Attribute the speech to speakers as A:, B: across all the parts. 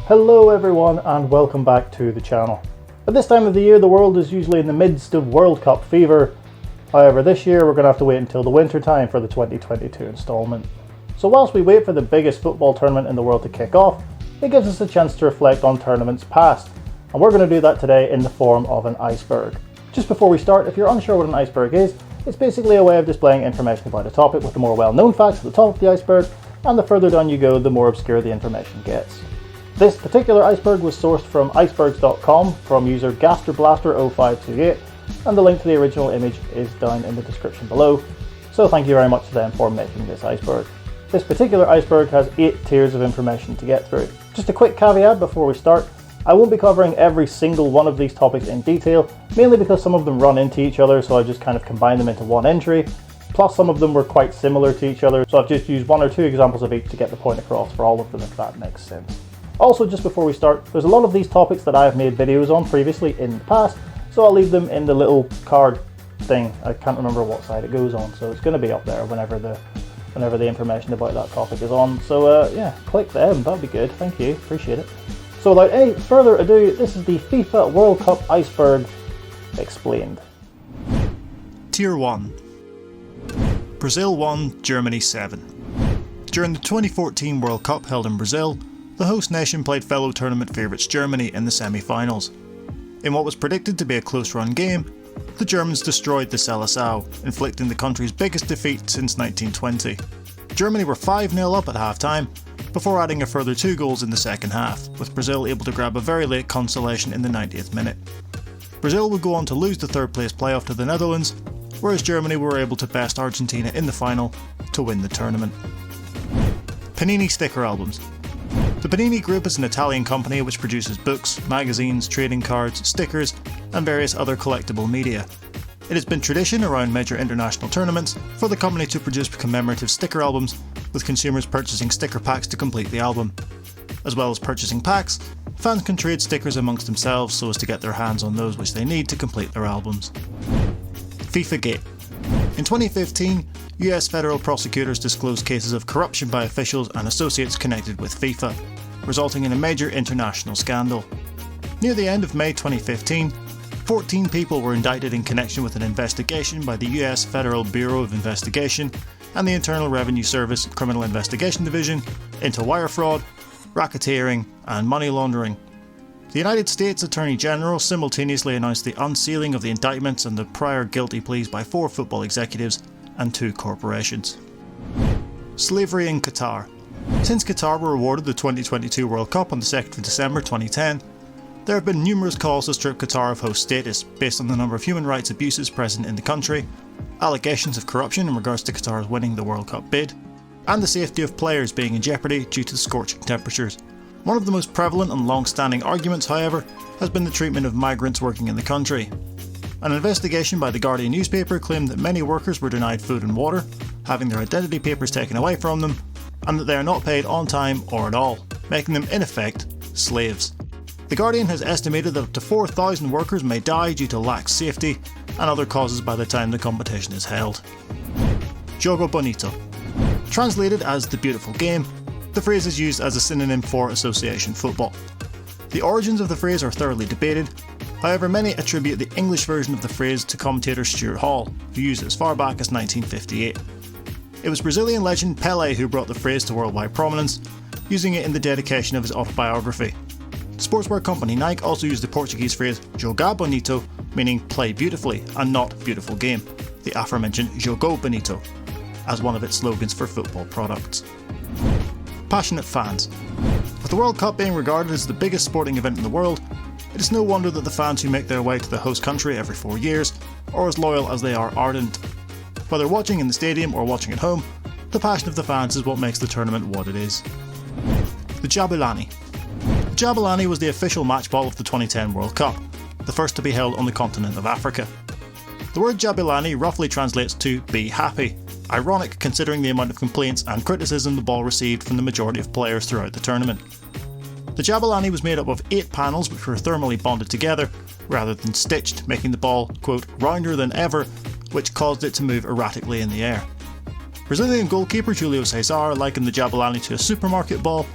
A: Hello everyone and welcome back to the channel. At this time of the year the world is usually in the midst of World Cup fever. However, this year we're going to have to wait until the winter time for the 2022 instalment. So whilst we wait for the biggest football tournament in the world to kick off, it gives us a chance to reflect on tournaments past, and we're going to do that today in the form of an iceberg. Just before we start, if you're unsure what an iceberg is, it's basically a way of displaying information about a topic with the more well-known facts at the top of the iceberg, and the further down you go the more obscure the information gets. This particular iceberg was sourced from icebergs.com from user GasterBlaster0528, and the link to the original image is down in the description below, so thank you very much to them for making this iceberg. This particular iceberg has 8 tiers of information to get through. Just a quick caveat before we start, I won't be covering every single one of these topics in detail, mainly because some of them run into each other, so I just kind of combine them into one entry, plus some of them were quite similar to each other, so I've just used 1 or 2 examples of each to get the point across for all of them, if that makes sense. Also, just before we start, there's a lot of these topics that I have made videos on previously in the past, so I'll leave them in the little card thing. I can't remember what side it goes on, so it's going to be up there whenever the information about that topic is on. So yeah, click them, that'd be good, thank you, appreciate it. So without any further ado, this is the FIFA World Cup iceberg explained.
B: Tier 1. Brazil 1, Germany 7. During the 2014 World Cup held in Brazil, the host nation played fellow tournament favourites Germany in the semi-finals. In what was predicted to be a close-run game, the Germans destroyed the Seleção, inflicting the country's biggest defeat since 1920. Germany were 5-0 up at half-time, before adding a further 2 goals in the second half, with Brazil able to grab a very late consolation in the 90th minute. Brazil would go on to lose the third-place playoff to the Netherlands, whereas Germany were able to best Argentina in the final to win the tournament. Panini sticker albums. The Panini Group is an Italian company which produces books, magazines, trading cards, stickers, and various other collectible media. It has been tradition around major international tournaments for the company to produce commemorative sticker albums, with consumers purchasing sticker packs to complete the album. As well as purchasing packs, fans can trade stickers amongst themselves so as to get their hands on those which they need to complete their albums. FIFA Gate. In 2015, US federal prosecutors disclosed cases of corruption by officials and associates connected with FIFA, resulting in a major international scandal. Near the end of May 2015, 14 people were indicted in connection with an investigation by the US Federal Bureau of Investigation and the Internal Revenue Service Criminal Investigation Division into wire fraud, racketeering, and money laundering. The United States Attorney General simultaneously announced the unsealing of the indictments and the prior guilty pleas by 4 football executives and 2 corporations. Slavery in Qatar. Since Qatar were awarded the 2022 World Cup on the 2nd of December 2010, there have been numerous calls to strip Qatar of host status based on the number of human rights abuses present in the country, allegations of corruption in regards to Qatar's winning the World Cup bid, and the safety of players being in jeopardy due to the scorching temperatures. One of the most prevalent and long-standing arguments, however, has been the treatment of migrants working in the country. An investigation by the Guardian newspaper claimed that many workers were denied food and water, having their identity papers taken away from them, and that they are not paid on time or at all, making them in effect slaves. The Guardian has estimated that up to 4,000 workers may die due to lax safety and other causes by the time the competition is held. Jogo Bonito. Translated as the beautiful game, the phrase is used as a synonym for association football. The origins of the phrase are thoroughly debated, however many attribute the English version of the phrase to commentator Stuart Hall, who used it as far back as 1958. It was Brazilian legend Pelé who brought the phrase to worldwide prominence, using it in the dedication of his autobiography. Sportswear company Nike also used the Portuguese phrase jogar bonito, meaning play beautifully and not beautiful game, the aforementioned Jogo Bonito, as one of its slogans for football products. Passionate fans. With the World Cup being regarded as the biggest sporting event in the world, it is no wonder that the fans who make their way to the host country every 4 years are as loyal as they are ardent. Whether watching in the stadium or watching at home, the passion of the fans is what makes the tournament what it is. The Jabulani. The Jabulani was the official match ball of the 2010 World Cup, the first to be held on the continent of Africa. The word Jabulani roughly translates to be happy, ironic considering the amount of complaints and criticism the ball received from the majority of players throughout the tournament. The Jabulani was made up of 8 panels which were thermally bonded together rather than stitched, making the ball, quote, rounder than ever, which caused it to move erratically in the air. Brazilian goalkeeper Julio Cesar likened the Jabulani to a supermarket ball,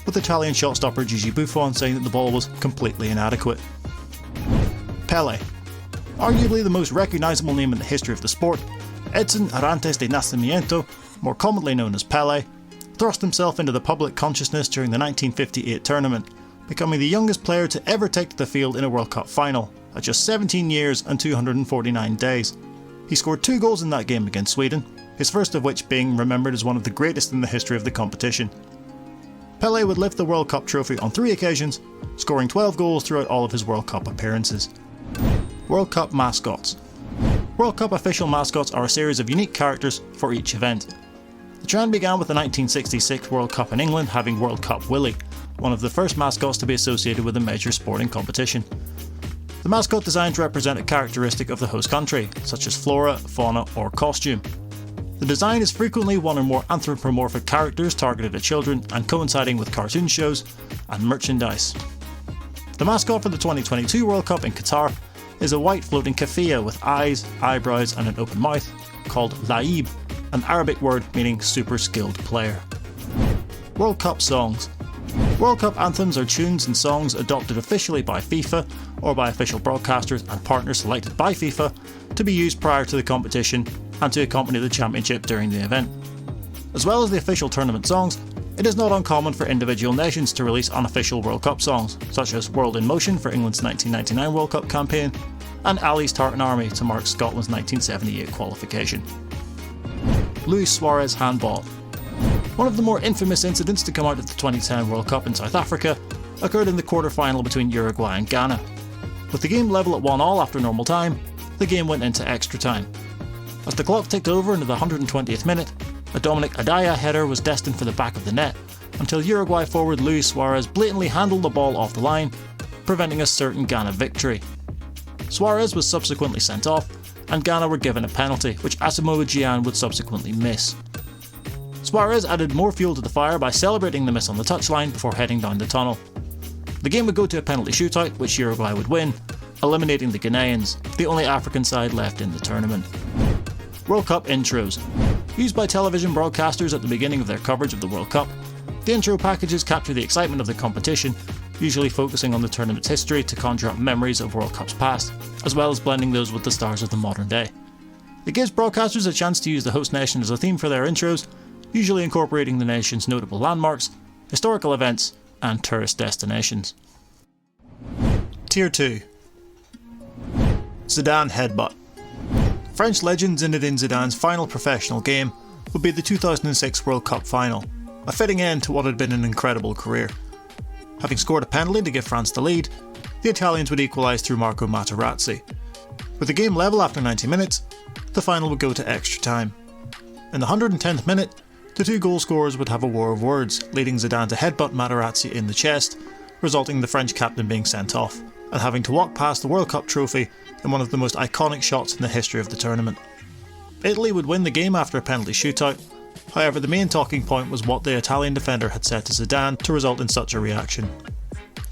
B: with Italian shot-stopper Gigi Buffon saying that the ball was completely inadequate. Pelé. Arguably the most recognisable name in the history of the sport, Edson Arantes de Nascimento, more commonly known as Pelé, thrust himself into the public consciousness during the 1958 tournament, becoming the youngest player to ever take to the field in a World Cup final, at just 17 years and 249 days. He scored 2 goals in that game against Sweden, his first of which being remembered as one of the greatest in the history of the competition. Pelé would lift the World Cup trophy on 3 occasions, scoring 12 goals throughout all of his World Cup appearances. World Cup mascots. World Cup official mascots are a series of unique characters for each event. The trend began with the 1966 World Cup in England having World Cup Willie, one of the first mascots to be associated with a major sporting competition. The mascot designs represent a characteristic of the host country, such as flora, fauna, or costume. The design is frequently one or more anthropomorphic characters targeted at children and coinciding with cartoon shows and merchandise. The mascot for the 2022 World Cup in Qatar is a white floating keffiyeh with eyes, eyebrows and an open mouth, called laib, an Arabic word meaning super skilled player. World Cup songs. World Cup anthems are tunes and songs adopted officially by FIFA or by official broadcasters and partners selected by FIFA to be used prior to the competition and to accompany the championship during the event. As well as the official tournament songs, it is not uncommon for individual nations to release unofficial World Cup songs, such as World in Motion for England's 1999 World Cup campaign and Ali's Tartan Army to mark Scotland's 1978 qualification. Luis Suarez handball. One of the more infamous incidents to come out of the 2010 World Cup in South Africa occurred in the quarter-final between Uruguay and Ghana. With the game level at 1-1 after normal time, the game went into extra time. As the clock ticked over into the 120th minute, a Dominic Adaya header was destined for the back of the net, until Uruguay forward Luis Suarez blatantly handled the ball off the line, preventing a certain Ghana victory. Suarez was subsequently sent off, and Ghana were given a penalty, which Asamoah Gyan would subsequently miss. Suarez added more fuel to the fire by celebrating the miss on the touchline before heading down the tunnel. The game would go to a penalty shootout, which Uruguay would win, eliminating the Ghanaians, the only African side left in the tournament. World Cup intros. Used by television broadcasters at the beginning of their coverage of the World Cup, the intro packages capture the excitement of the competition, usually focusing on the tournament's history to conjure up memories of World Cups past, as well as blending those with the stars of the modern day. It gives broadcasters a chance to use the host nation as a theme for their intros, usually incorporating the nation's notable landmarks, historical events, and tourist destinations. Tier 2. Zidane headbutt. French legend Zinedine Zidane's final professional game would be the 2006 World Cup final, a fitting end to what had been an incredible career. Having scored a penalty to give France the lead, the Italians would equalise through Marco Materazzi. With the game level after 90 minutes, the final would go to extra time. In the 110th minute, the 2 goal scorers would have a war of words, leading Zidane to headbutt Materazzi in the chest, resulting in the French captain being sent off, and having to walk past the World Cup trophy in one of the most iconic shots in the history of the tournament. Italy would win the game after a penalty shootout, however the main talking point was what the Italian defender had said to Zidane to result in such a reaction.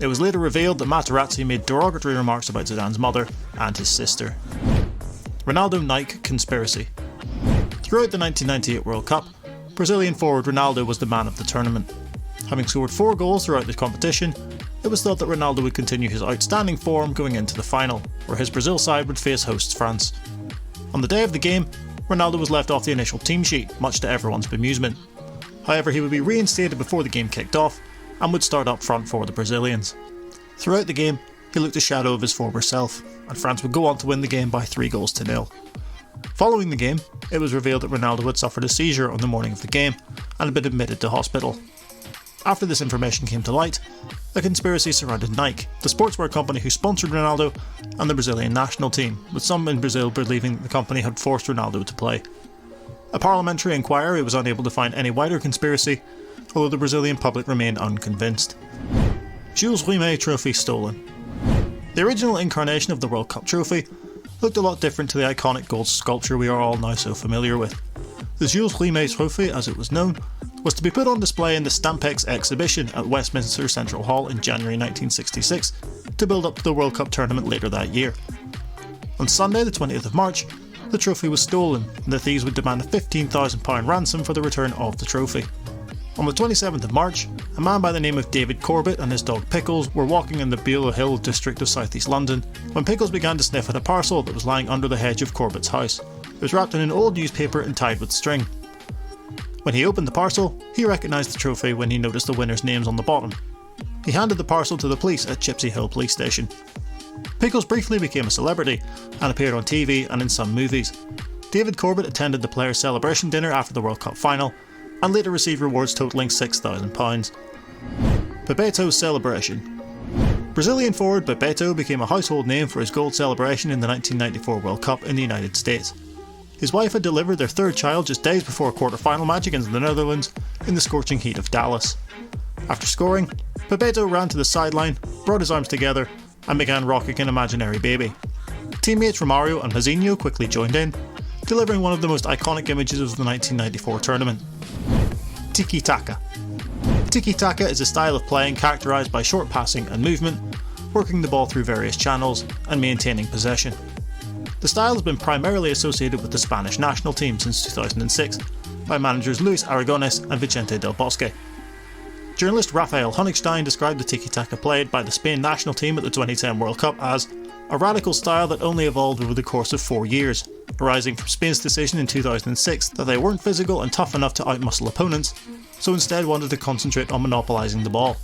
B: It was later revealed that Materazzi made derogatory remarks about Zidane's mother and his sister. Ronaldo Nike conspiracy. Throughout the 1998 World Cup, Brazilian forward Ronaldo was the man of the tournament. Having scored 4 goals throughout the competition, it was thought that Ronaldo would continue his outstanding form going into the final, where his Brazil side would face hosts France. On the day of the game, Ronaldo was left off the initial team sheet, much to everyone's bemusement. However, he would be reinstated before the game kicked off, and would start up front for the Brazilians. Throughout the game, he looked a shadow of his former self, and France would go on to win the game by 3-0. Following the game, it was revealed that Ronaldo had suffered a seizure on the morning of the game, and had been admitted to hospital. After this information came to light, a conspiracy surrounded Nike, the sportswear company who sponsored Ronaldo, and the Brazilian national team, with some in Brazil believing that the company had forced Ronaldo to play. A parliamentary inquiry was unable to find any wider conspiracy, although the Brazilian public remained unconvinced. Jules Rimet trophy stolen. The original incarnation of the World Cup trophy looked a lot different to the iconic gold sculpture we are all now so familiar with. The Jules Rimet trophy, as it was known, was to be put on display in the Stampex exhibition at Westminster Central Hall in January 1966 to build up to the World Cup tournament later that year. On Sunday the 20th of March, the trophy was stolen and the thieves would demand a £15,000 ransom for the return of the trophy. On the 27th of March, a man by the name of David Corbett and his dog Pickles were walking in the Beulah Hill district of southeast London when Pickles began to sniff at a parcel that was lying under the hedge of Corbett's house. It was wrapped in an old newspaper and tied with string. When he opened the parcel, he recognised the trophy when he noticed the winner's names on the bottom. He handed the parcel to the police at Gypsy Hill Police Station. Pickles briefly became a celebrity and appeared on TV and in some movies. David Corbett attended the players' celebration dinner after the World Cup final and later received rewards totalling £6,000. Bebeto's celebration. Brazilian forward Bebeto became a household name for his gold celebration in the 1994 World Cup in the United States. His wife had delivered their third child just days before a quarter-final match against the Netherlands in the scorching heat of Dallas. After scoring, Bebeto ran to the sideline, brought his arms together and began rocking an imaginary baby. Teammates Romario and Mazinho quickly joined in, delivering one of the most iconic images of the 1994 tournament. Tiki-taka. Tiki-taka is a style of playing characterised by short passing and movement, working the ball through various channels and maintaining possession. The style has been primarily associated with the Spanish national team since 2006 by managers Luis Aragonés and Vicente del Bosque. Journalist Rafael Honigstein described the tiki-taka played by the Spain national team at the 2010 World Cup as a radical style that only evolved over the course of 4 years, arising from Spain's decision in 2006 that they weren't physical and tough enough to outmuscle opponents, so instead wanted to concentrate on monopolising the ball.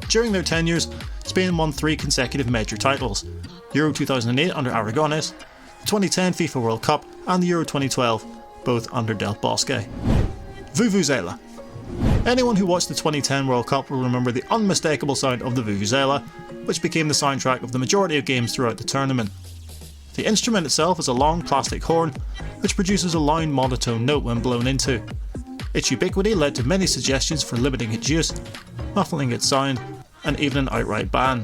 B: During their tenures, Spain won 3 consecutive major titles: Euro 2008 under Aragonés, the 2010 FIFA World Cup and the Euro 2012, both under Del Bosque. Vuvuzela. Anyone who watched the 2010 World Cup will remember the unmistakable sound of the vuvuzela, which became the soundtrack of the majority of games throughout the tournament. The instrument itself is a long plastic horn, which produces a loud monotone note when blown into. Its ubiquity led to many suggestions for limiting its use, muffling its sound, and even an outright ban.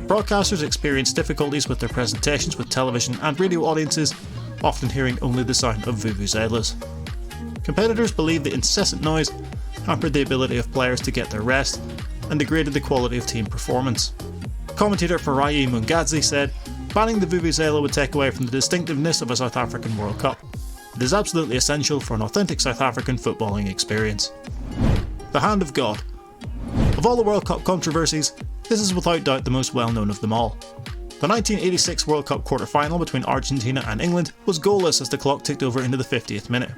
B: Broadcasters experienced difficulties with their presentations with television and radio audiences, often hearing only the sound of vuvuzelas. Competitors believed the incessant noise hampered the ability of players to get their rest and degraded the quality of team performance. Commentator Farayi Mungadzi said, "Banning the vuvuzela would take away from the distinctiveness of a South African World Cup. It is absolutely essential for an authentic South African footballing experience." The Hand of God. Of all the World Cup controversies, this is without doubt the most well known of them all. The 1986 World Cup quarter-final between Argentina and England was goalless as the clock ticked over into the 50th minute.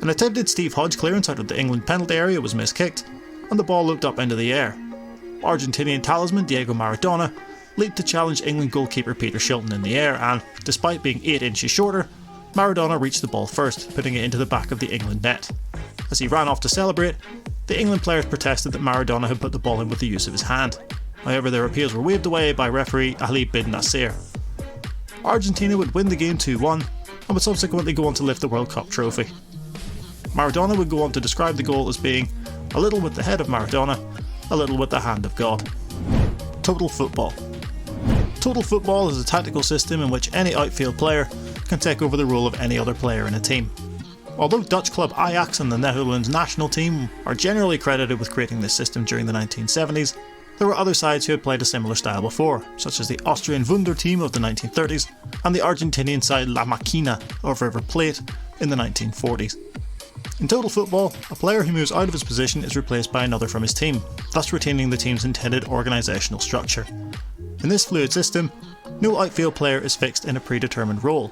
B: An attempted Steve Hodge clearance out of the England penalty area was miskicked, and the ball looked up into the air. Argentinian talisman Diego Maradona leaped to challenge England goalkeeper Peter Shilton in the air and, despite being 8 inches shorter, Maradona reached the ball first, putting it into the back of the England net. As he ran off to celebrate, the England players protested that Maradona had put the ball in with the use of his hand. However, their appeals were waved away by referee Ali bin Nasser. Argentina would win the game 2-1 and would subsequently go on to lift the World Cup trophy. Maradona would go on to describe the goal as being a little with the head of Maradona, a little with the hand of God. Total football. Total football is a tactical system in which any outfield player can take over the role of any other player in a team. Although Dutch club Ajax and the Netherlands national team are generally credited with creating this system during the 1970s, there were other sides who had played a similar style before, such as the Austrian Wunder team of the 1930s and the Argentinian side La Máquina of River Plate in the 1940s. In total football, a player who moves out of his position is replaced by another from his team, thus retaining the team's intended organisational structure. In this fluid system, no outfield player is fixed in a predetermined role.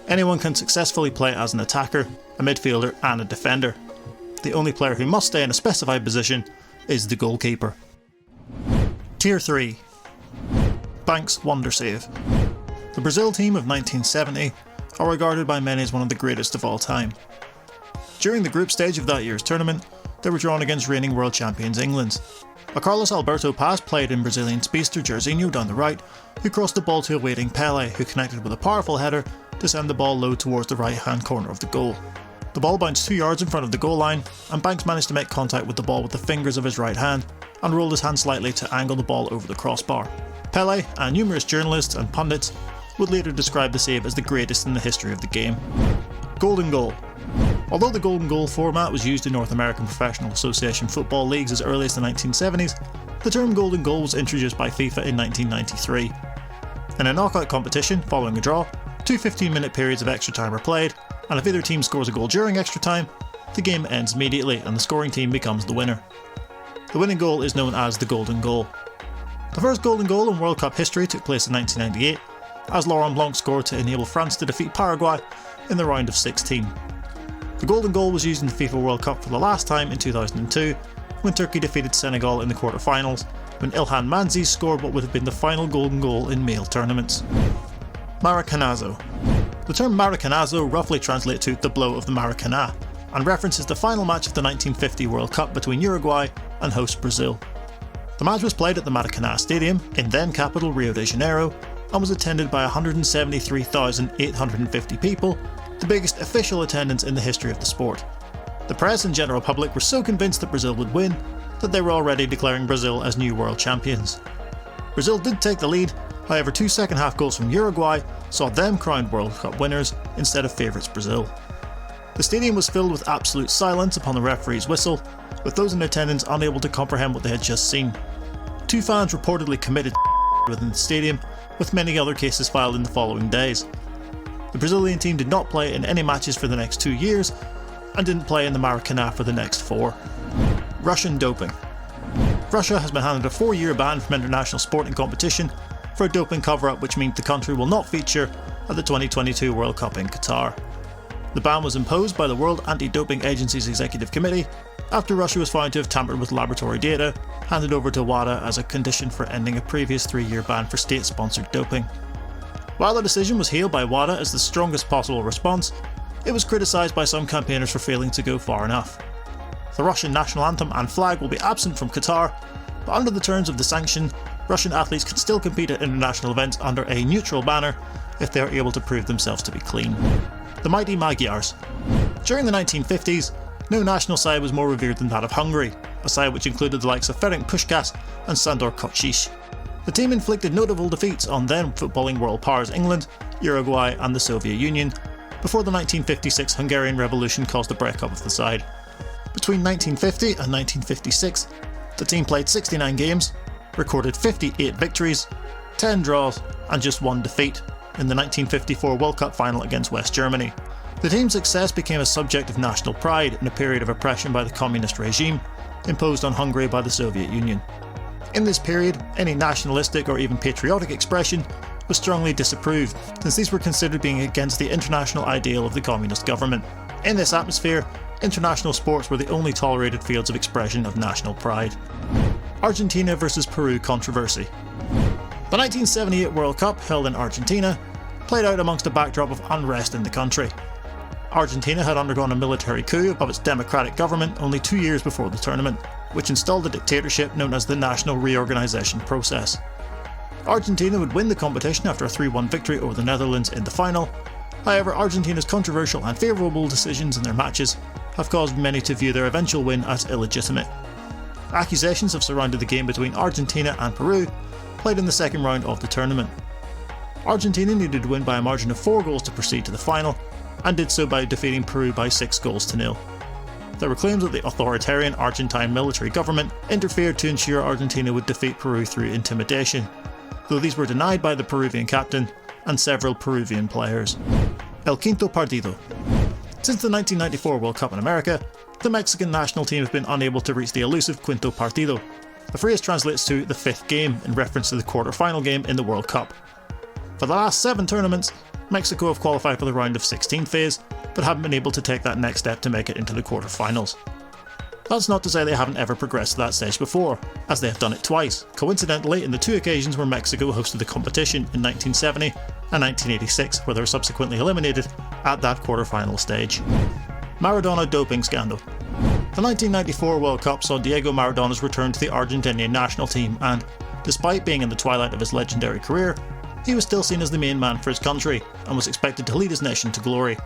B: Anyone can successfully play as an attacker, a midfielder and a defender. The only player who must stay in a specified position is the goalkeeper. Tier 3. Banks Wonder Save. The Brazil team of 1970 are regarded by many as one of the greatest of all time. During the group stage of that year's tournament, they were drawn against reigning world champions England. A Carlos Alberto pass played in Brazilian speedster Jairzinho down the right, who crossed the ball to a waiting Pelé, who connected with a powerful header to send the ball low towards the right hand corner of the goal. The ball bounced 2 yards in front of the goal line, and Banks managed to make contact with the ball with the fingers of his right hand and rolled his hand slightly to angle the ball over the crossbar. Pelé and numerous journalists and pundits would later describe the save as the greatest in the history of the game. Golden goal. Although the golden goal format was used in North American Professional Association football leagues as early as the 1970s, the term golden goal was introduced by FIFA in 1993. In a knockout competition following a draw, 2 15-minute periods of extra time are played, and if either team scores a goal during extra time, the game ends immediately and the scoring team becomes the winner. The winning goal is known as the golden goal. The first golden goal in World Cup history took place in 1998, as Laurent Blanc scored to enable France to defeat Paraguay in the round of 16. The golden goal was used in the FIFA World Cup for the last time in 2002, when Turkey defeated Senegal in the quarter-finals, when Ilhan Manzi scored what would have been the final golden goal in male tournaments. Maracanazo. The term Maracanazo roughly translates to the blow of the Maracanã, and references the final match of the 1950 World Cup between Uruguay and host Brazil. The match was played at the Maracanã Stadium in then capital Rio de Janeiro, and was attended by 173,850 people, the biggest official attendance in the history of the sport. The press and general public were so convinced that Brazil would win that they were already declaring Brazil as new world champions. Brazil did take the lead, however 2 second-half goals from Uruguay saw them crowned World Cup winners instead of favourites Brazil. The stadium was filled with absolute silence upon the referee's whistle, with those in attendance unable to comprehend what they had just seen. 2 fans reportedly committed within the stadium, with many other cases filed in the following days. The Brazilian team did not play in any matches for the next 2 years, and didn't play in the Maracanã for the next 4. Russian doping. Russia has been handed a 4-year ban from international sporting competition for a doping cover-up, which means the country will not feature at the 2022 World Cup in Qatar. The ban was imposed by the World Anti-Doping Agency's Executive Committee after Russia was found to have tampered with laboratory data handed over to WADA as a condition for ending a previous 3-year ban for state-sponsored doping. While the decision was hailed by WADA as the strongest possible response, it was criticised by some campaigners for failing to go far enough. The Russian national anthem and flag will be absent from Qatar, but under the terms of the sanction, Russian athletes can still compete at international events under a neutral banner if they are able to prove themselves to be clean. The mighty Magyars. During the 1950s, no national side was more revered than that of Hungary, a side which included the likes of Ferenc Puskás and Sándor Kocsis. The team inflicted notable defeats on then footballing world powers England, Uruguay and the Soviet Union, before the 1956 Hungarian Revolution caused the breakup of the side. Between 1950 and 1956, the team played 69 games, recorded 58 victories, 10 draws and just 1 defeat in the 1954 World Cup final against West Germany. The team's success became a subject of national pride in a period of oppression by the communist regime imposed on Hungary by the Soviet Union. In this period, any nationalistic or even patriotic expression was strongly disapproved, since these were considered being against the international ideal of the communist government. In this atmosphere, international sports were the only tolerated fields of expression of national pride. Argentina versus Peru controversy. The 1978 World Cup, held in Argentina, played out amongst a backdrop of unrest in the country. Argentina had undergone a military coup of its democratic government only 2 years before the tournament, which installed a dictatorship known as the National Reorganization Process. Argentina would win the competition after a 3-1 victory over the Netherlands in the final. However, Argentina's controversial and favourable decisions in their matches have caused many to view their eventual win as illegitimate. Accusations have surrounded the game between Argentina and Peru, played in the second round of the tournament. Argentina needed to win by a margin of 4 goals to proceed to the final, and did so by defeating Peru by 6-0. There were claims that the authoritarian Argentine military government interfered to ensure Argentina would defeat Peru through intimidation, though these were denied by the Peruvian captain and several Peruvian players. El Quinto Partido. Since the 1994 World Cup in America, the Mexican national team have been unable to reach the elusive Quinto Partido. The phrase translates to the 5th game in reference to the quarter-final game in the World Cup. For the last 7 tournaments, Mexico have qualified for the round of 16 phase, but haven't been able to take that next step to make it into the quarter-finals. That's not to say they haven't ever progressed to that stage before, as they have done it twice, coincidentally in the 2 occasions where Mexico hosted the competition in 1970 and 1986, where they were subsequently eliminated at that quarter-final stage. Maradona doping scandal. The 1994 World Cup saw Diego Maradona's return to the Argentinian national team and, despite being in the twilight of his legendary career, he was still seen as the main man for his country and was expected to lead his nation to glory.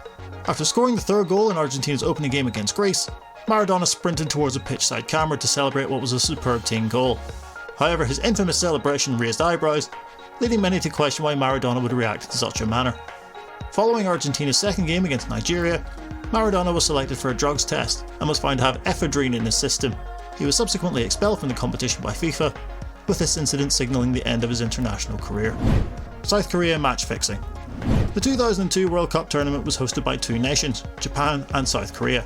B: After scoring the 3rd goal in Argentina's opening game against Greece, Maradona sprinted towards a pitchside camera to celebrate what was a superb team goal. However, his infamous celebration raised eyebrows, leading many to question why Maradona would react in such a manner. Following Argentina's 2nd game against Nigeria, Maradona was selected for a drugs test and was found to have ephedrine in his system. He was subsequently expelled from the competition by FIFA, with this incident signalling the end of his international career. South Korea match fixing. The 2002 World Cup tournament was hosted by 2 nations, Japan and South Korea.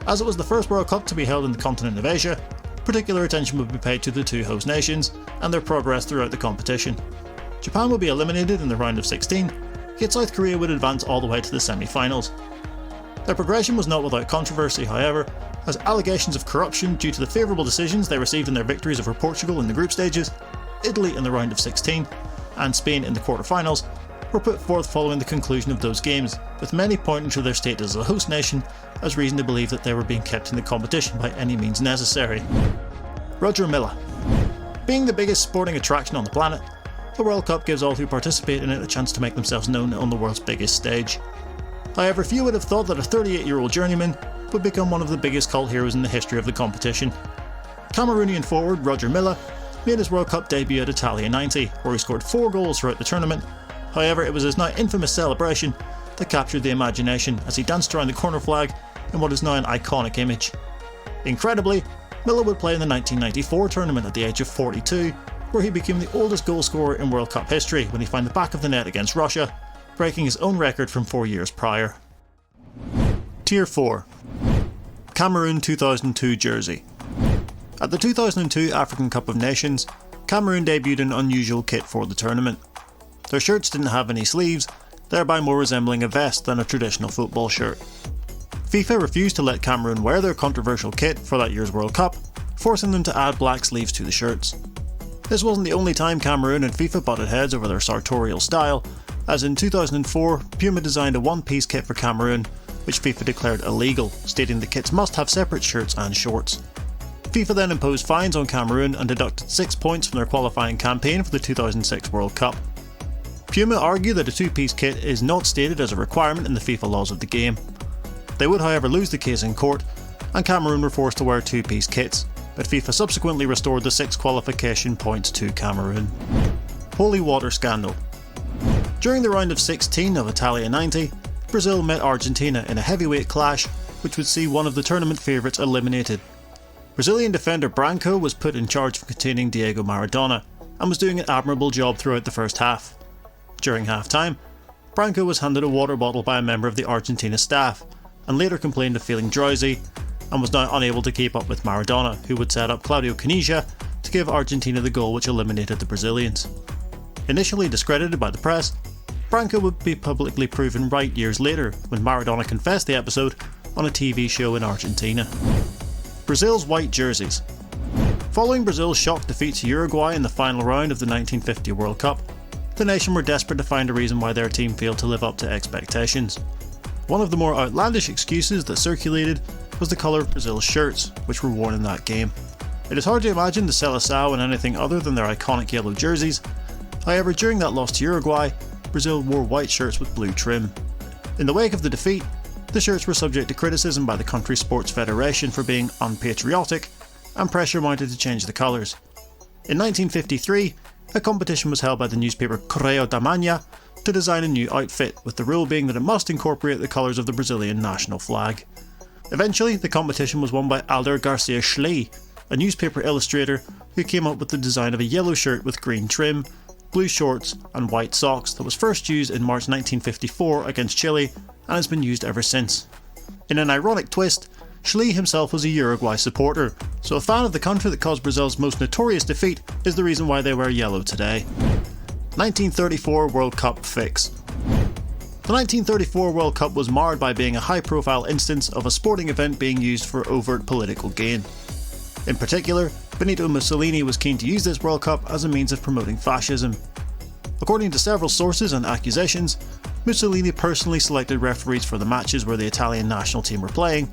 B: As it was the first World Cup to be held in the continent of Asia, particular attention would be paid to the two host nations and their progress throughout the competition. Japan would be eliminated in the round of 16, yet South Korea would advance all the way to the semi-finals. Their progression was not without controversy, however, as allegations of corruption due to the favourable decisions they received in their victories over Portugal in the group stages, Italy in the round of 16, and Spain in the quarter-finals, were put forth following the conclusion of those games, with many pointing to their status as a host nation as reason to believe that they were being kept in the competition by any means necessary. Roger Milla. Being the biggest sporting attraction on the planet, the World Cup gives all who participate in it a chance to make themselves known on the world's biggest stage. However, few would have thought that a 38-year-old journeyman would become one of the biggest cult heroes in the history of the competition. Cameroonian forward Roger Milla made his World Cup debut at Italia 90, where he scored 4 goals throughout the tournament. However, it was his now infamous celebration that captured the imagination as he danced around the corner flag in what is now an iconic image. Incredibly, Milla would play in the 1994 tournament at the age of 42, where he became the oldest goalscorer in World Cup history when he found the back of the net against Russia, breaking his own record from 4 years prior. Tier 4. Cameroon 2002 jersey. At the 2002 African Cup of Nations, Cameroon debuted an unusual kit for the tournament. Their shirts didn't have any sleeves, thereby more resembling a vest than a traditional football shirt. FIFA refused to let Cameroon wear their controversial kit for that year's World Cup, forcing them to add black sleeves to the shirts. This wasn't the only time Cameroon and FIFA butted heads over their sartorial style, as in 2004 Puma designed a one-piece kit for Cameroon, which FIFA declared illegal, stating the kits must have separate shirts and shorts. FIFA then imposed fines on Cameroon and deducted 6 points from their qualifying campaign for the 2006 World Cup. Puma argue that a two-piece kit is not stated as a requirement in the FIFA laws of the game. They would however lose the case in court, and Cameroon were forced to wear two-piece kits, but FIFA subsequently restored the 6 qualification points to Cameroon. Holy water scandal. During the round of 16 of Italia 90, Brazil met Argentina in a heavyweight clash which would see one of the tournament favourites eliminated. Brazilian defender Branco was put in charge of containing Diego Maradona and was doing an admirable job throughout the first half. During half-time, Branco was handed a water bottle by a member of the Argentina staff and later complained of feeling drowsy and was now unable to keep up with Maradona, who would set up Claudio Caniggia to give Argentina the goal which eliminated the Brazilians. Initially discredited by the press, Branco would be publicly proven right years later when Maradona confessed the episode on a TV show in Argentina. Brazil's white jerseys. Following Brazil's shock defeat to Uruguay in the final round of the 1950 World Cup, the nation were desperate to find a reason why their team failed to live up to expectations. One of the more outlandish excuses that circulated was the colour of Brazil's shirts, which were worn in that game. It is hard to imagine the Seleção in anything other than their iconic yellow jerseys. However, during that loss to Uruguay, Brazil wore white shirts with blue trim. In the wake of the defeat, the shirts were subject to criticism by the country's sports federation for being unpatriotic, and pressure mounted to change the colours. In 1953, a competition was held by the newspaper Correio da Manhã to design a new outfit, with the rule being that it must incorporate the colours of the Brazilian national flag. Eventually, the competition was won by Alder Garcia Schley, a newspaper illustrator who came up with the design of a yellow shirt with green trim, blue shorts and white socks that was first used in March 1954 against Chile and has been used ever since. In an ironic twist, Schley himself was a Uruguay supporter, so a fan of the country that caused Brazil's most notorious defeat is the reason why they wear yellow today. 1934 World Cup fix. The 1934 World Cup was marred by being a high-profile instance of a sporting event being used for overt political gain. In particular, Benito Mussolini was keen to use this World Cup as a means of promoting fascism. According to several sources and accusations, Mussolini personally selected referees for the matches where the Italian national team were playing,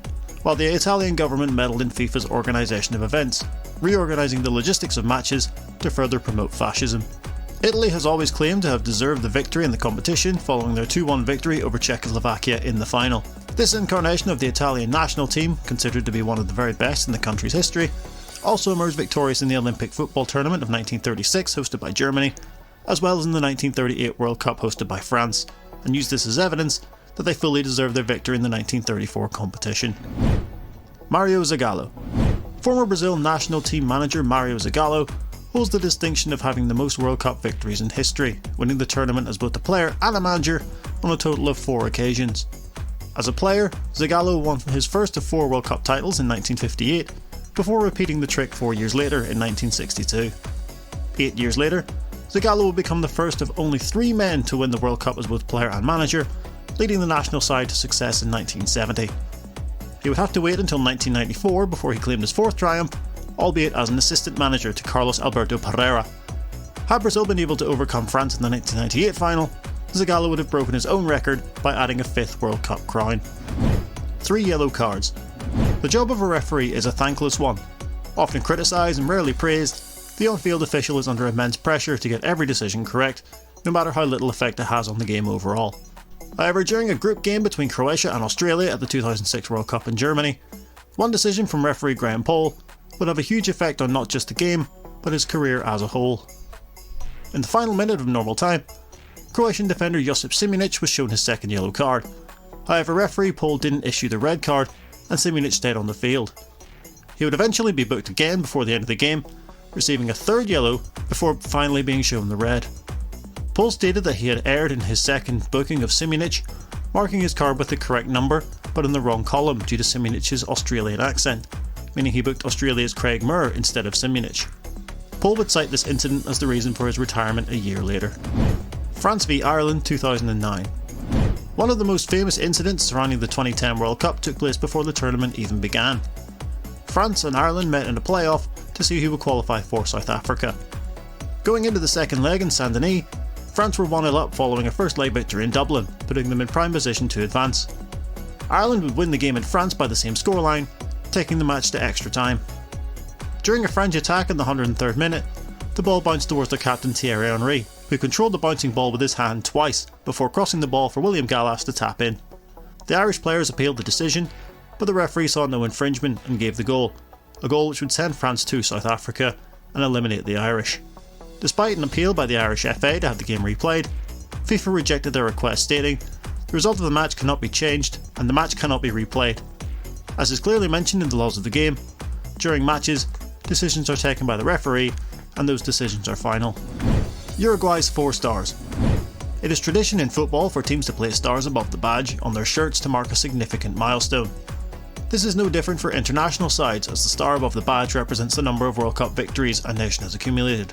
B: while the Italian government meddled in FIFA's organisation of events, reorganising the logistics of matches to further promote fascism. Italy has always claimed to have deserved the victory in the competition following their 2-1 victory over Czechoslovakia in the final. This incarnation of the Italian national team, considered to be one of the very best in the country's history, also emerged victorious in the Olympic football tournament of 1936 hosted by Germany, as well as in the 1938 World Cup hosted by France, and used this as evidence that they fully deserved their victory in the 1934 competition. Mario Zagallo. Former Brazil national team manager Mario Zagallo holds the distinction of having the most World Cup victories in history, winning the tournament as both a player and a manager on a total of 4 occasions. As a player, Zagallo won his first of 4 World Cup titles in 1958, before repeating the trick 4 years later in 1962. 8 years later, Zagallo would become the first of only 3 men to win the World Cup as both player and manager, leading the national side to success in 1970. He would have to wait until 1994 before he claimed his 4th triumph, albeit as an assistant manager to Carlos Alberto Pereira. Had Brazil been able to overcome France in the 1998 final, Zagallo would have broken his own record by adding a 5th World Cup crown. 3 yellow cards. The job of a referee is a thankless one. Often criticised and rarely praised, the on-field official is under immense pressure to get every decision correct, no matter how little effect it has on the game overall. However, during a group game between Croatia and Australia at the 2006 World Cup in Germany, one decision from referee Graham Poll would have a huge effect on not just the game, but his career as a whole. In the final minute of normal time, Croatian defender Josip Simunic was shown his 2nd yellow card. However, referee Poll didn't issue the red card and Simunic stayed on the field. He would eventually be booked again before the end of the game, receiving a 3rd yellow before finally being shown the red. Poll stated that he had erred in his 2nd booking of Simunic, marking his card with the correct number but in the wrong column due to Simunic's Australian accent, meaning he booked Australia's Craig Moore instead of Simunic. Poll would cite this incident as the reason for his retirement a year later. France v Ireland 2009. One of the most famous incidents surrounding the 2010 World Cup took place before the tournament even began. France and Ireland met in a playoff to see who would qualify for South Africa. Going into the 2nd leg in Saint Denis, France were 1-0 up following a first leg victory in Dublin, putting them in prime position to advance. Ireland would win the game in France by the same scoreline, taking the match to extra time. During a French attack in the 103rd minute, the ball bounced towards their captain Thierry Henry, who controlled the bouncing ball with his hand twice before crossing the ball for William Gallas to tap in. The Irish players appealed the decision, but the referee saw no infringement and gave the goal, a goal which would send France to South Africa and eliminate the Irish. Despite an appeal by the Irish FA to have the game replayed, FIFA rejected their request, stating, "The result of the match cannot be changed and the match cannot be replayed." As is clearly mentioned in the laws of the game, during matches, decisions are taken by the referee and those decisions are final. Uruguay's 4 stars. It is tradition in football for teams to place stars above the badge on their shirts to mark a significant milestone. This is no different for international sides, as the star above the badge represents the number of World Cup victories a nation has accumulated.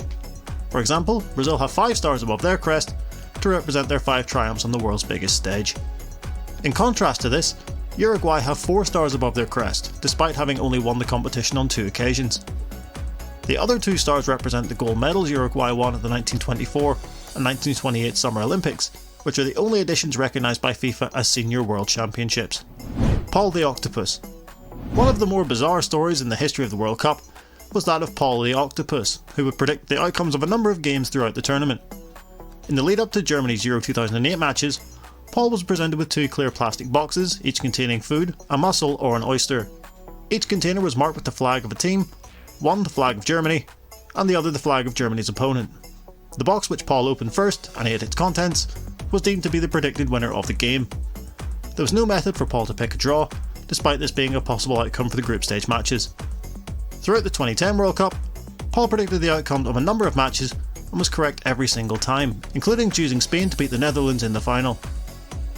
B: For example, Brazil have 5 stars above their crest to represent their 5 triumphs on the world's biggest stage. In contrast to this, Uruguay have 4 stars above their crest, despite having only won the competition on 2 occasions. The other 2 stars represent the gold medals Uruguay won at the 1924 and 1928 Summer Olympics, which are the only editions recognised by FIFA as senior world championships. Paul the Octopus. One of the more bizarre stories in the history of the World Cup was that of Paul the Octopus, who would predict the outcomes of a number of games throughout the tournament. In the lead up to Germany's Euro 2008 matches, Paul was presented with 2 clear plastic boxes, each containing food, a mussel or an oyster. Each container was marked with the flag of a team, one the flag of Germany, and the other the flag of Germany's opponent. The box which Paul opened first and ate its contents was deemed to be the predicted winner of the game. There was no method for Paul to pick a draw, despite this being a possible outcome for the group stage matches. Throughout the 2010 World Cup, Paul predicted the outcome of a number of matches and was correct every single time, including choosing Spain to beat the Netherlands in the final.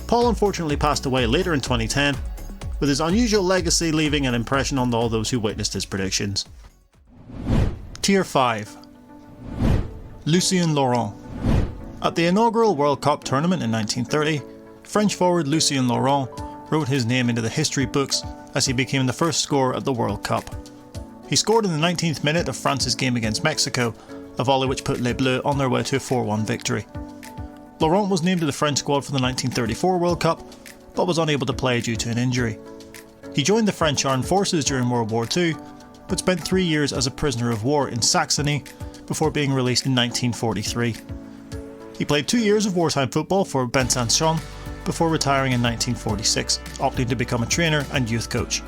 B: Paul unfortunately passed away later in 2010, with his unusual legacy leaving an impression on all those who witnessed his predictions. Tier 5. Lucien Laurent. At the inaugural World Cup tournament in 1930, French forward Lucien Laurent wrote his name into the history books as he became the first scorer at the World Cup. He scored in the 19th minute of France's game against Mexico, a volley which put Les Bleus on their way to a 4-1 victory. Laurent was named to the French squad for the 1934 World Cup, but was unable to play due to an injury. He joined the French Armed Forces during World War II, but spent 3 years as a prisoner of war in Saxony before being released in 1943. He played 2 years of wartime football for Besançon before retiring in 1946, opting to become a trainer and youth coach.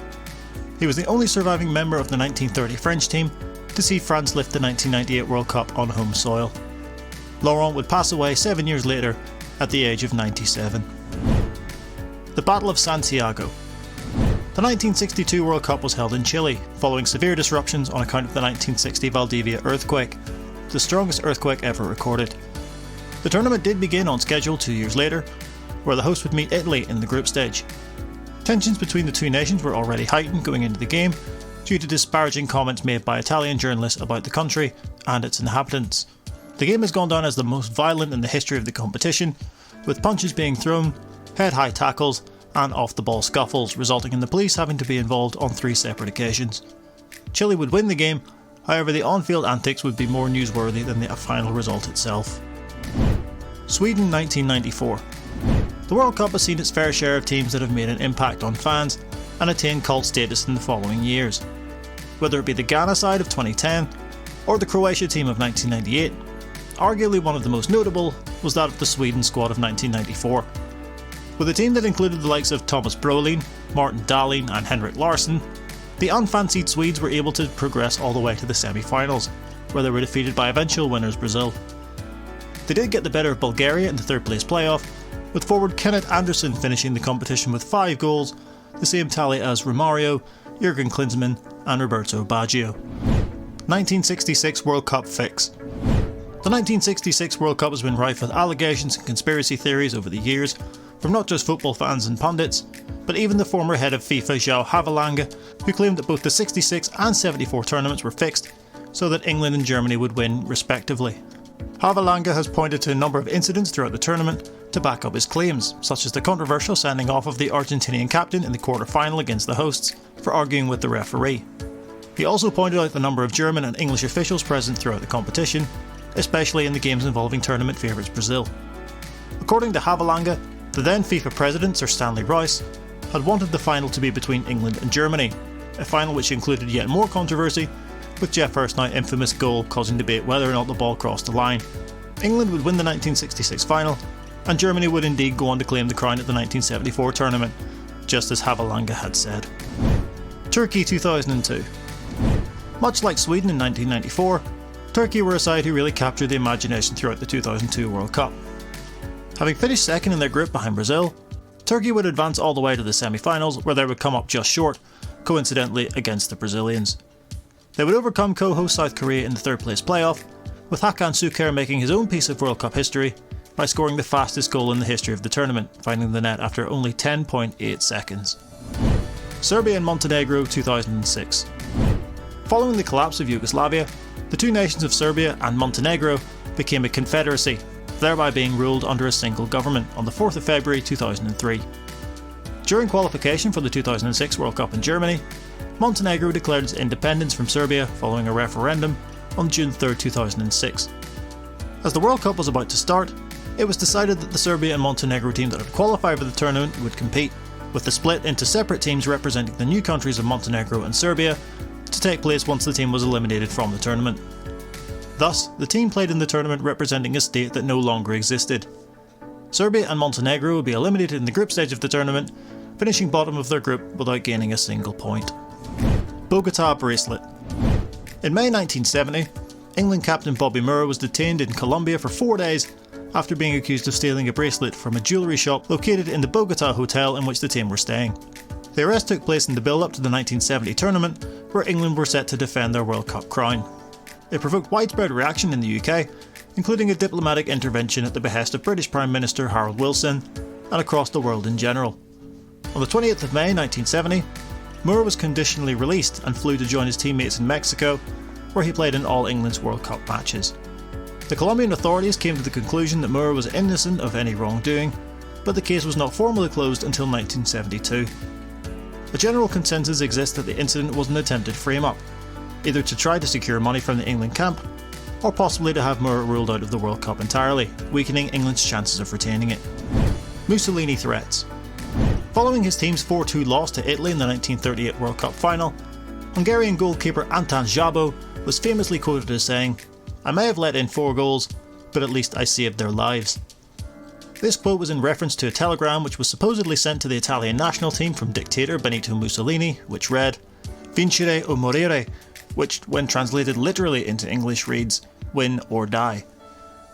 B: He was the only surviving member of the 1930 French team to see France lift the 1998 World Cup on home soil. Laurent would pass away 7 years later at the age of 97. The Battle of Santiago. The 1962 World Cup was held in Chile, following severe disruptions on account of the 1960 Valdivia earthquake, the strongest earthquake ever recorded. The tournament did begin on schedule 2 years later, where the host would meet Italy in the group stage. Tensions between the two nations were already heightened going into the game due to disparaging comments made by Italian journalists about the country and its inhabitants. The game has gone down as the most violent in the history of the competition, with punches being thrown, head-high tackles and off-the-ball scuffles, resulting in the police having to be involved on 3 separate occasions. Chile would win the game, however the on-field antics would be more newsworthy than the final result itself. Sweden 1994. The World Cup has seen its fair share of teams that have made an impact on fans and attained cult status in the following years. Whether it be the Ghana side of 2010 or the Croatia team of 1998, arguably one of the most notable was that of the Sweden squad of 1994. With a team that included the likes of Thomas Brolin, Martin Dahlin and Henrik Larsson, the unfancied Swedes were able to progress all the way to the semi-finals, where they were defeated by eventual winners Brazil. They did get the better of Bulgaria in the 3rd place playoff, with forward Kenneth Andersson finishing the competition with 5 goals, the same tally as Romario, Jurgen Klinsmann and Roberto Baggio. 1966 World Cup fix. The 1966 World Cup has been rife with allegations and conspiracy theories over the years, from not just football fans and pundits, but even the former head of FIFA João Havalanga, who claimed that both the 66 and 74 tournaments were fixed, so that England and Germany would win respectively. Havalanga has pointed to a number of incidents throughout the tournament to back up his claims, such as the controversial sending off of the Argentinian captain in the quarter-final against the hosts for arguing with the referee. He also pointed out the number of German and English officials present throughout the competition, especially in the games involving tournament favourites Brazil. According to Havalanga, the then FIFA president Sir Stanley Royce had wanted the final to be between England and Germany, a final which included yet more controversy, with Geoff Hurst's now infamous goal causing debate whether or not the ball crossed the line. England would win the 1966 final, and Germany would indeed go on to claim the crown at the 1974 tournament, just as Havalanga had said. Turkey 2002. Much like Sweden in 1994, Turkey were a side who really captured the imagination throughout the 2002 World Cup. Having finished second in their group behind Brazil, Turkey would advance all the way to the semi-finals, where they would come up just short, coincidentally against the Brazilians. They would overcome co-host South Korea in the 3rd place playoff, with Hakan Şükür making his own piece of World Cup history by scoring the fastest goal in the history of the tournament, finding the net after only 10.8 seconds. Serbia and Montenegro 2006. Following the collapse of Yugoslavia, the two nations of Serbia and Montenegro became a confederacy, thereby being ruled under a single government on the 4th of February 2003. During qualification for the 2006 World Cup in Germany, Montenegro declared its independence from Serbia following a referendum on June 3, 2006. As the World Cup was about to start, it was decided that the Serbia and Montenegro team that had qualified for the tournament would compete, with the split into separate teams representing the new countries of Montenegro and Serbia to take place once the team was eliminated from the tournament. Thus, the team played in the tournament representing a state that no longer existed. Serbia and Montenegro would be eliminated in the group stage of the tournament, finishing bottom of their group without gaining a single point. Bogota bracelet. In May 1970, England captain Bobby Moore was detained in Colombia for 4 days after being accused of stealing a bracelet from a jewellery shop located in the Bogota hotel in which the team were staying. The arrest took place in the build-up to the 1970 tournament, where England were set to defend their World Cup crown. It provoked widespread reaction in the UK, including a diplomatic intervention at the behest of British Prime Minister Harold Wilson, and across the world in general. On the 20th of May 1970, Moore was conditionally released and flew to join his teammates in Mexico, where he played in all England's World Cup matches. The Colombian authorities came to the conclusion that Moore was innocent of any wrongdoing, but the case was not formally closed until 1972. A general consensus exists that the incident was an attempted frame-up, either to try to secure money from the England camp, or possibly to have Moore ruled out of the World Cup entirely, weakening England's chances of retaining it. Mussolini threats. Following his team's 4-2 loss to Italy in the 1938 World Cup final, Hungarian goalkeeper Anton Szabo was famously quoted as saying, "I may have let in 4 goals, but at least I saved their lives." This quote was in reference to a telegram which was supposedly sent to the Italian national team from dictator Benito Mussolini, which read, "Vincere o morire," which, when translated literally into English, reads, "Win or die."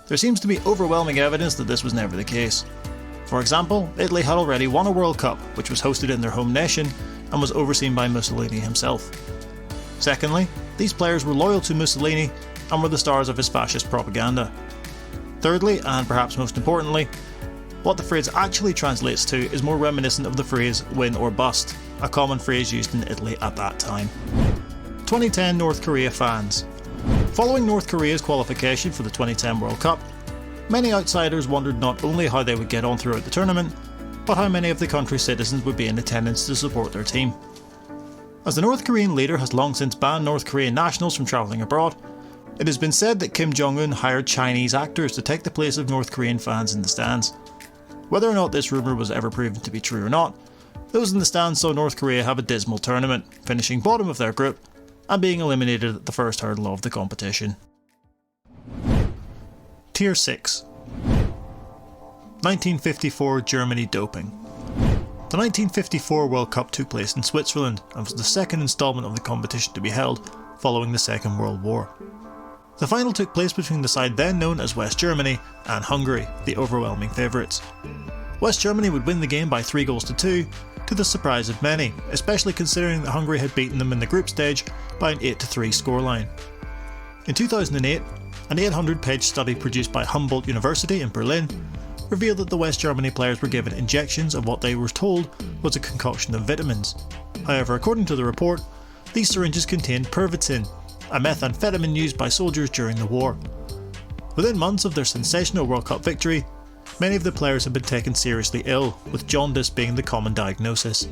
B: There seems to be overwhelming evidence that this was never the case. For example, Italy had already won a World Cup, which was hosted in their home nation and was overseen by Mussolini himself. Secondly, these players were loyal to Mussolini and were the stars of his fascist propaganda. Thirdly, and perhaps most importantly, What the phrase actually translates to is more reminiscent of the phrase win or bust, a common phrase used in Italy at that time. 2010 North Korea fans. Following North Korea's qualification for the 2010 World Cup, many outsiders wondered not only how they would get on throughout the tournament, but how many of the country's citizens would be in attendance to support their team. As the North Korean leader has long since banned North Korean nationals from travelling abroad, it has been said that Kim Jong-un hired Chinese actors to take the place of North Korean fans in the stands. Whether or not this rumour was ever proven to be true or not, those in the stands saw North Korea have a dismal tournament, finishing bottom of their group and being eliminated at the first hurdle of the competition. Tier 6. 1954 Germany doping. The 1954 World Cup took place in Switzerland and was the second instalment of the competition to be held following the Second World War. The final took place between the side then known as West Germany and Hungary, the overwhelming favourites. West Germany would win the game by 3-2, to the surprise of many, especially considering that Hungary had beaten them in the group stage by an 8-3 scoreline. In 2008, an 800-page study produced by Humboldt University in Berlin revealed that the West Germany players were given injections of what they were told was a concoction of vitamins. However, according to the report, these syringes contained Pervitin, a methamphetamine used by soldiers during the war. Within months of their sensational World Cup victory, many of the players had been taken seriously ill, with jaundice being the common diagnosis.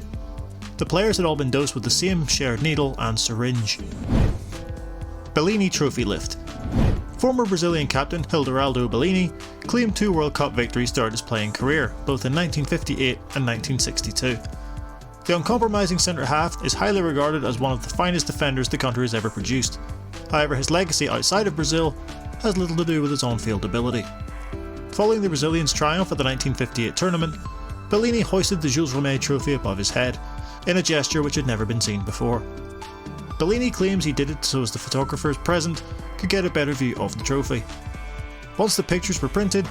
B: The players had all been dosed with the same shared needle and syringe. Bellini Trophy Lift. Former Brazilian captain Hilderaldo Bellini claimed 2 World Cup victories throughout his playing career, both in 1958 and 1962. The uncompromising centre-half is highly regarded as one of the finest defenders the country has ever produced. However, his legacy outside of Brazil has little to do with his on-field ability. Following the Brazilians' triumph at the 1958 tournament, Bellini hoisted the Jules Rimet trophy above his head, in a gesture which had never been seen before. Bellini claims he did it so as the photographers present could get a better view of the trophy. Once the pictures were printed,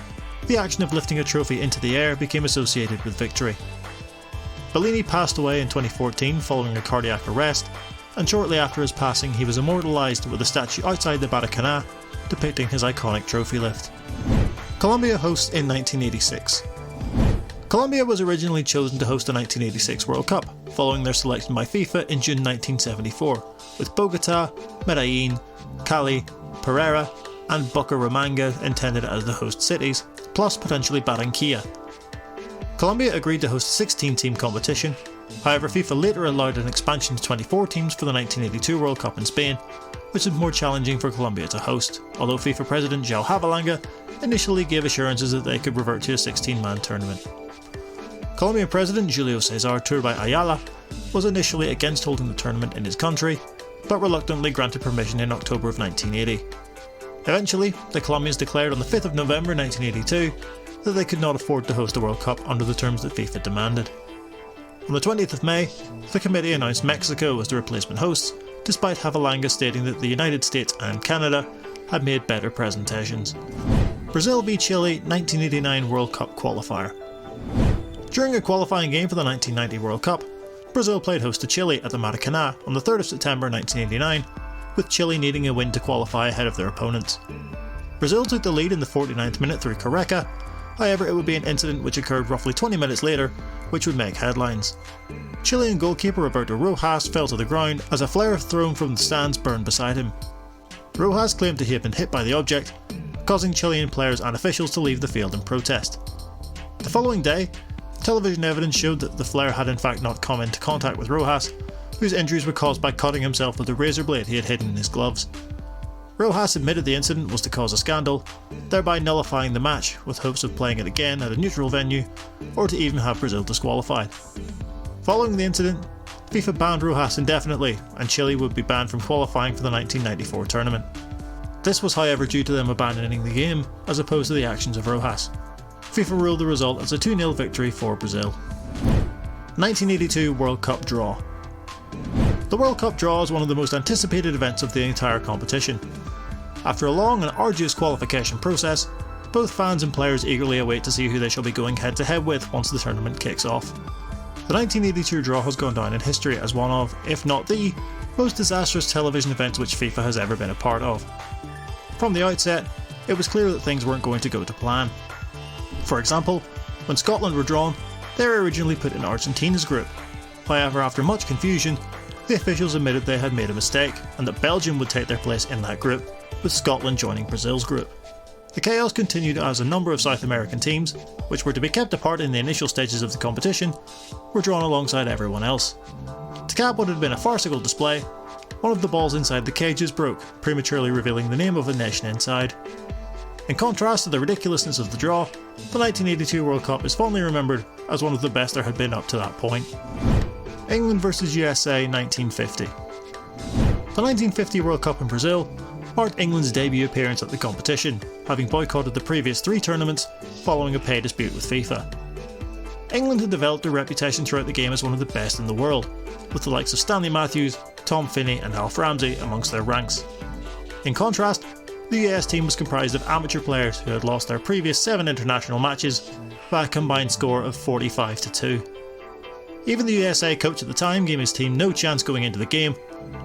B: the action of lifting a trophy into the air became associated with victory. Bellini passed away in 2014 following a cardiac arrest, and shortly after his passing he was immortalised with a statue outside the Maracanã depicting his iconic trophy lift. Colombia hosts in 1986. Colombia was originally chosen to host the 1986 World Cup, following their selection by FIFA in June 1974, with Bogotá, Medellín, Cali, Pereira and Bucaramanga intended as the host cities, plus potentially Barranquilla. Colombia agreed to host a 16-team competition, however FIFA later allowed an expansion to 24 teams for the 1982 World Cup in Spain, which was more challenging for Colombia to host, although FIFA President João Havelange initially gave assurances that they could revert to a 16-man tournament. Colombian President Julio César Turbay Ayala was initially against holding the tournament in his country, but reluctantly granted permission in October of 1980. Eventually, the Colombians declared on the 5th of November 1982 that they could not afford to host the World Cup under the terms that FIFA demanded. On the 20th of May, the committee announced Mexico as the replacement hosts, despite Havelange stating that the United States and Canada had made better presentations. Brazil v Chile 1989 World Cup qualifier. During a qualifying game for the 1990 World Cup, Brazil played host to Chile at the Maracanã on the 3rd of September 1989, with Chile needing a win to qualify ahead of their opponents. Brazil took the lead in the 49th minute through Careca, however it would be an incident which occurred roughly 20 minutes later, which would make headlines. Chilean goalkeeper Roberto Rojas fell to the ground as a flare thrown from the stands burned beside him. Rojas claimed that he had been hit by the object, causing Chilean players and officials to leave the field in protest. The following day, television evidence showed that the flare had in fact not come into contact with Rojas, whose injuries were caused by cutting himself with a razor blade he had hidden in his gloves. Rojas admitted the incident was to cause a scandal, thereby nullifying the match with hopes of playing it again at a neutral venue, or to even have Brazil disqualified. Following the incident, FIFA banned Rojas indefinitely, and Chile would be banned from qualifying for the 1994 tournament. This was however due to them abandoning the game, as opposed to the actions of Rojas. FIFA ruled the result as a 2-0 victory for Brazil. 1982 World Cup draw. The World Cup draw is one of the most anticipated events of the entire competition. After a long and arduous qualification process, both fans and players eagerly await to see who they shall be going head to head with once the tournament kicks off. The 1982 draw has gone down in history as one of, if not the, most disastrous television events which FIFA has ever been a part of. From the outset, it was clear that things weren't going to go to plan. For example, When Scotland were drawn, they were originally put in Argentina's group. However, after much confusion, the officials admitted they had made a mistake and that Belgium would take their place in that group, with Scotland joining Brazil's group. The chaos continued as a number of South American teams, which were to be kept apart in the initial stages of the competition, were drawn alongside everyone else. To cap what had been a farcical display, one of the balls inside the cages broke, prematurely revealing the name of a nation inside. In contrast to the ridiculousness of the draw, the 1982 World Cup is fondly remembered as one of the best there had been up to that point. England vs USA 1950. The 1950 World Cup in Brazil marked England's debut appearance at the competition, having boycotted the previous 3 tournaments following a pay dispute with FIFA. England had developed a reputation throughout the game as one of the best in the world, with the likes of Stanley Matthews, Tom Finney and Alf Ramsey amongst their ranks. In contrast, the US team was comprised of amateur players who had lost their previous 7 international matches by a combined score of 45-2. Even the USA coach at the time gave his team no chance going into the game,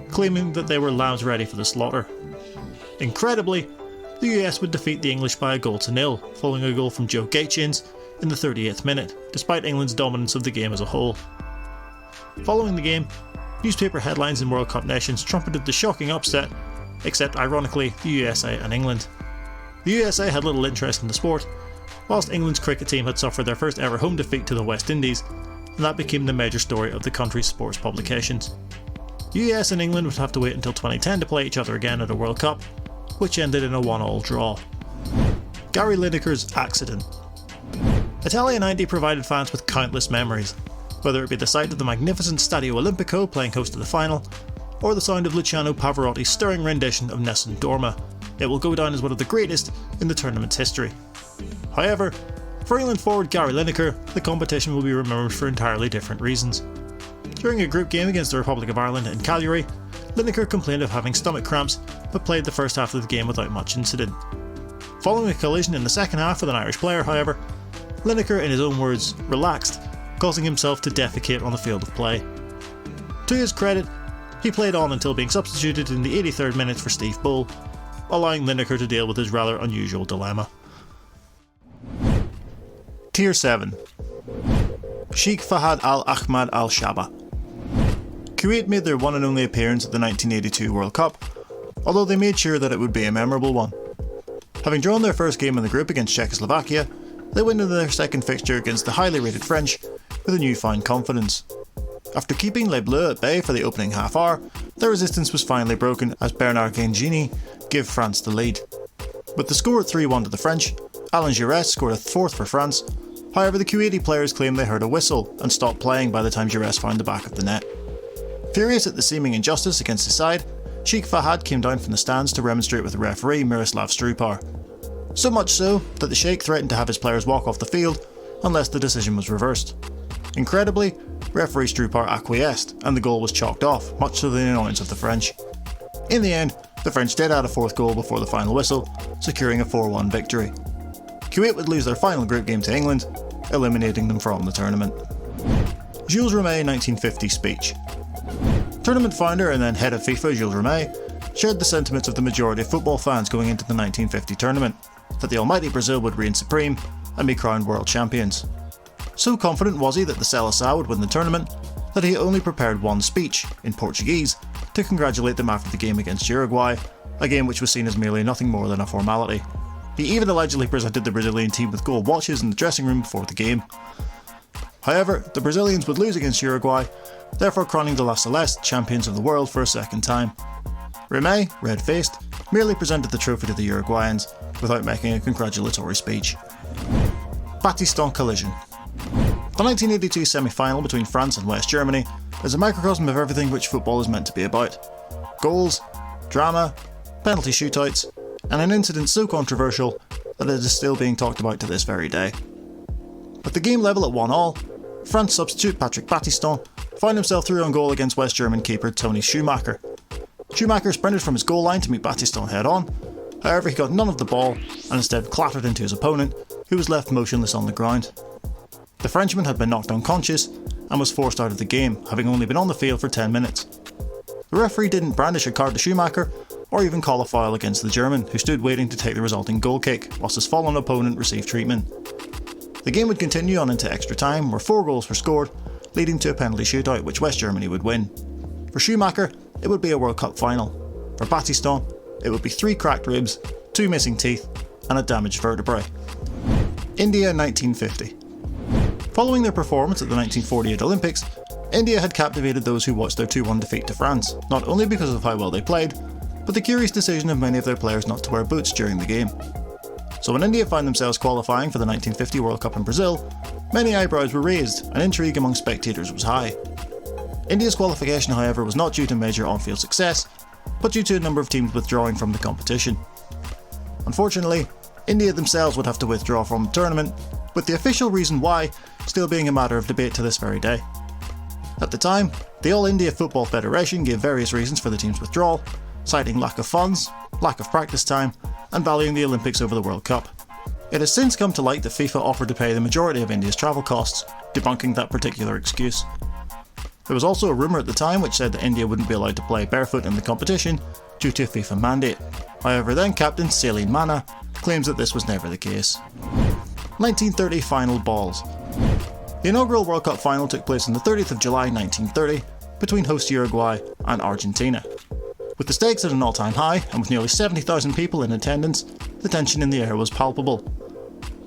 B: claiming that they were lambs ready for the slaughter. Incredibly, the US would defeat the English by 1-0, following a goal from Joe Gaetjens in the 38th minute, despite England's dominance of the game as a whole. Following the game, newspaper headlines in World Cup nations trumpeted the shocking upset, except ironically the USA and England. The USA had little interest in the sport, whilst England's cricket team had suffered their first ever home defeat to the West Indies, and that became the major story of the country's sports publications. The US and England would have to wait until 2010 to play each other again at a World Cup, which ended in a 1-1 draw. Gary Lineker's accident. Italia 90 provided fans with countless memories, whether it be the sight of the magnificent Stadio Olimpico playing host to the final, or the sound of Luciano Pavarotti's stirring rendition of Nessun Dorma. It will go down as one of the greatest in the tournament's history. However, for England forward Gary Lineker, the competition will be remembered for entirely different reasons. During a group game against the Republic of Ireland in Cagliari, Lineker complained of having stomach cramps but played the first half of the game without much incident. Following a collision in the second half with an Irish player, however, Lineker, in his own words, relaxed, causing himself to defecate on the field of play. To his credit, he played on until being substituted in the 83rd minute for Steve Bull, allowing Lineker to deal with his rather unusual dilemma. Tier 7. Sheikh Fahad Al Ahmad Al Shaba. Kuwait made their one and only appearance at the 1982 World Cup, although they made sure that it would be a memorable one. Having drawn their first game in the group against Czechoslovakia, they went into their second fixture against the highly rated French with a newfound confidence. After keeping Les Bleus at bay for the opening half hour, their resistance was finally broken as Bernard Gengini gave France the lead. With the score at 3-1 to the French, Alain Giresse scored a 4th for France. However, the Kuwaiti players claimed they heard a whistle and stopped playing by the time Giresse found the back of the net. Furious at the seeming injustice against his side, Sheikh Fahad came down from the stands to remonstrate with the referee Miroslav Strupar. So much so that the Sheikh threatened to have his players walk off the field unless the decision was reversed. Incredibly, referee Strupar acquiesced and the goal was chalked off, much to the annoyance of the French. In the end, the French did add a 4th goal before the final whistle, securing a 4-1 victory. Kuwait would lose their final group game to England, eliminating them from the tournament. Jules Rimet 1950 speech. Tournament founder and then head of FIFA Jules Rimet shared the sentiments of the majority of football fans going into the 1950 tournament, that the almighty Brazil would reign supreme and be crowned world champions. So confident was he that the Seleção would win the tournament that he only prepared one speech, in Portuguese, to congratulate them after the game against Uruguay, a game which was seen as merely nothing more than a formality. He even allegedly presented the Brazilian team with gold watches in the dressing room before the game. However, the Brazilians would lose against Uruguay, therefore crowning the La Celeste champions of the world for a second time. Rimet, red-faced, merely presented the trophy to the Uruguayans without making a congratulatory speech. Battiston collision. The 1982 semi-final between France and West Germany is a microcosm of everything which football is meant to be about. Goals, drama, penalty shootouts, and an incident so controversial that it is still being talked about to this very day. With the game level at 1-1, France substitute Patrick Battiston found himself through on goal against West German keeper Toni Schumacher. Schumacher sprinted from his goal line to meet Battiston head on, however he got none of the ball and instead clattered into his opponent, who was left motionless on the ground. The Frenchman had been knocked unconscious and was forced out of the game, having only been on the field for 10 minutes. The referee didn't brandish a card to Schumacher or even call a foul against the German, who stood waiting to take the resulting goal kick whilst his fallen opponent received treatment. The game would continue on into extra time, where 4 goals were scored, leading to a penalty shootout which West Germany would win. For Schumacher, it would be a World Cup final. For Battiston, it would be 3 cracked ribs, 2 missing teeth, and a damaged vertebrae. India 1950. Following their performance at the 1948 Olympics, India had captivated those who watched their 2-1 defeat to France, not only because of how well they played, but the curious decision of many of their players not to wear boots during the game. So when India found themselves qualifying for the 1950 World Cup in Brazil, many eyebrows were raised and intrigue among spectators was high. India's qualification, however, was not due to major on-field success, but due to a number of teams withdrawing from the competition. Unfortunately, India themselves would have to withdraw from the tournament, with the official reason why still being a matter of debate to this very day. At the time, the All India Football Federation gave various reasons for the team's withdrawal, citing lack of funds, lack of practice time, and valuing the Olympics over the World Cup. It has since come to light that FIFA offered to pay the majority of India's travel costs, debunking that particular excuse. There was also a rumour at the time which said that India wouldn't be allowed to play barefoot in the competition due to a FIFA mandate. However, then captain Saleen Mana claims that this was never the case. 1930 Final Balls. The inaugural World Cup final took place on the 30th of July 1930 between host Uruguay and Argentina. With the stakes at an all-time high and with nearly 70,000 people in attendance, the tension in the air was palpable.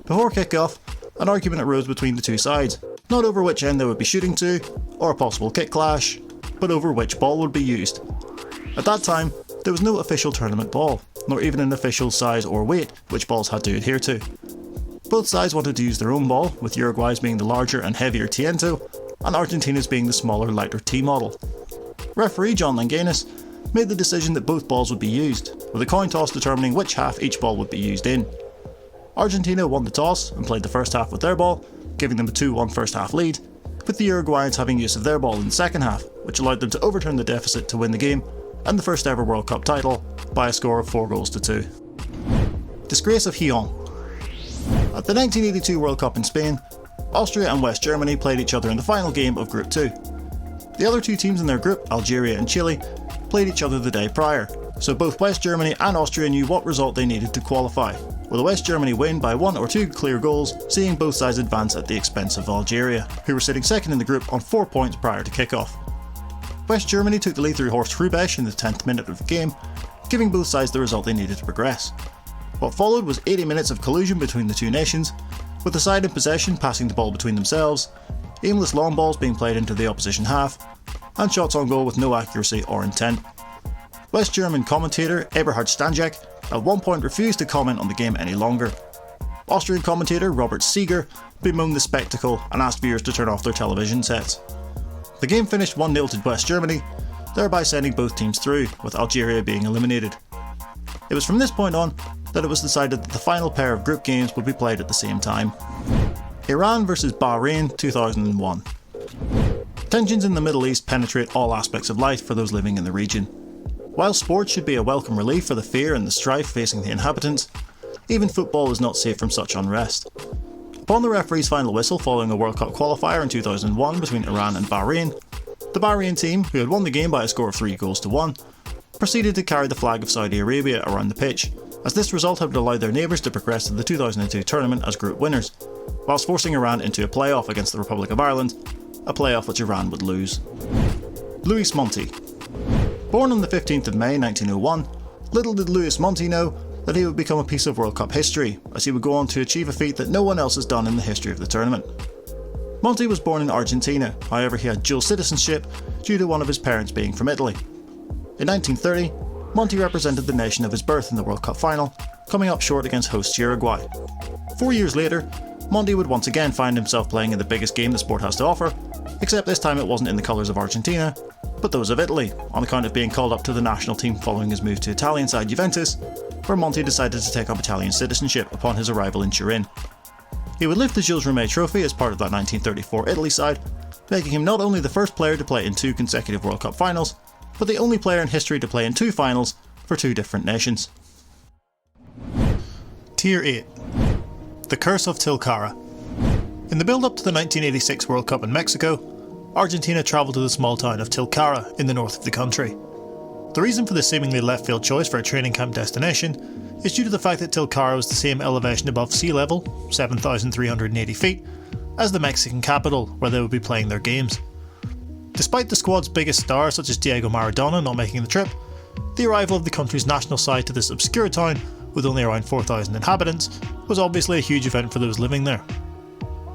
B: Before kick-off, an argument arose between the two sides, not over which end they would be shooting to, or a possible kick clash, but over which ball would be used. At that time, there was no official tournament ball, nor even an official size or weight which balls had to adhere to. Both sides wanted to use their own ball, with Uruguay's being the larger and heavier Tiento, and Argentina's being the smaller, lighter T model. Referee John Langanis made the decision that both balls would be used, with a coin toss determining which half each ball would be used in. Argentina won the toss and played the first half with their ball, giving them a 2-1 first half lead, with the Uruguayans having use of their ball in the second half, which allowed them to overturn the deficit to win the game and the first ever World Cup title by a score of 4-2. Disgrace of Gijon. At the 1982 World Cup in Spain, Austria and West Germany played each other in the final game of Group 2. The other two teams in their group, Algeria and Chile, played each other the day prior, so both West Germany and Austria knew what result they needed to qualify, with a West Germany win by 1 or 2 clear goals seeing both sides advance at the expense of Algeria, who were sitting second in the group on 4 points prior to kick-off. West Germany took the lead through Horst Hrubesch in the 10th minute of the game, giving both sides the result they needed to progress. What followed was 80 minutes of collusion between the two nations, with the side in possession passing the ball between themselves, aimless long balls being played into the opposition half, and shots on goal with no accuracy or intent. West German commentator Eberhard Stanjek at one point refused to comment on the game any longer. Austrian commentator Robert Seeger bemoaned the spectacle and asked viewers to turn off their television sets. The game finished 1-0 to West Germany, thereby sending both teams through, with Algeria being eliminated. It was from this point on that it was decided that the final pair of group games would be played at the same time. Iran vs Bahrain 2001. Tensions in the Middle East penetrate all aspects of life for those living in the region. While sport should be a welcome relief for the fear and the strife facing the inhabitants, even football is not safe from such unrest. Upon the referee's final whistle following a World Cup qualifier in 2001 between Iran and Bahrain, the Bahrain team, who had won the game by a score of 3-1, proceeded to carry the flag of Saudi Arabia around the pitch, as this result had allowed their neighbours to progress to the 2002 tournament as group winners, whilst forcing Iran into a playoff against the Republic of Ireland, a playoff which Iran would lose. Luis Monti. Born on the 15th of May 1901, little did Luis Monti know that he would become a piece of World Cup history, as he would go on to achieve a feat that no one else has done in the history of the tournament. Monti was born in Argentina, however he had dual citizenship due to one of his parents being from Italy. In 1930, Monti represented the nation of his birth in the World Cup final, coming up short against host Uruguay. 4 years later, Monti would once again find himself playing in the biggest game the sport has to offer, except this time it wasn't in the colours of Argentina, but those of Italy, on account of being called up to the national team following his move to Italian side Juventus, where Monti decided to take up Italian citizenship upon his arrival in Turin. He would lift the Jules Rimet Trophy as part of that 1934 Italy side, making him not only the first player to play in 2 consecutive World Cup finals, but the only player in history to play in 2 finals for 2 different nations. Tier 8. The Curse of Tilcara. In the build-up to the 1986 World Cup in Mexico, Argentina travelled to the small town of Tilcara in the north of the country. The reason for the seemingly left-field choice for a training camp destination is due to the fact that Tilcara was the same elevation above sea level, 7,380 feet, as the Mexican capital where they would be playing their games. Despite the squad's biggest stars such as Diego Maradona not making the trip, the arrival of the country's national side to this obscure town with only around 4,000 inhabitants was obviously a huge event for those living there.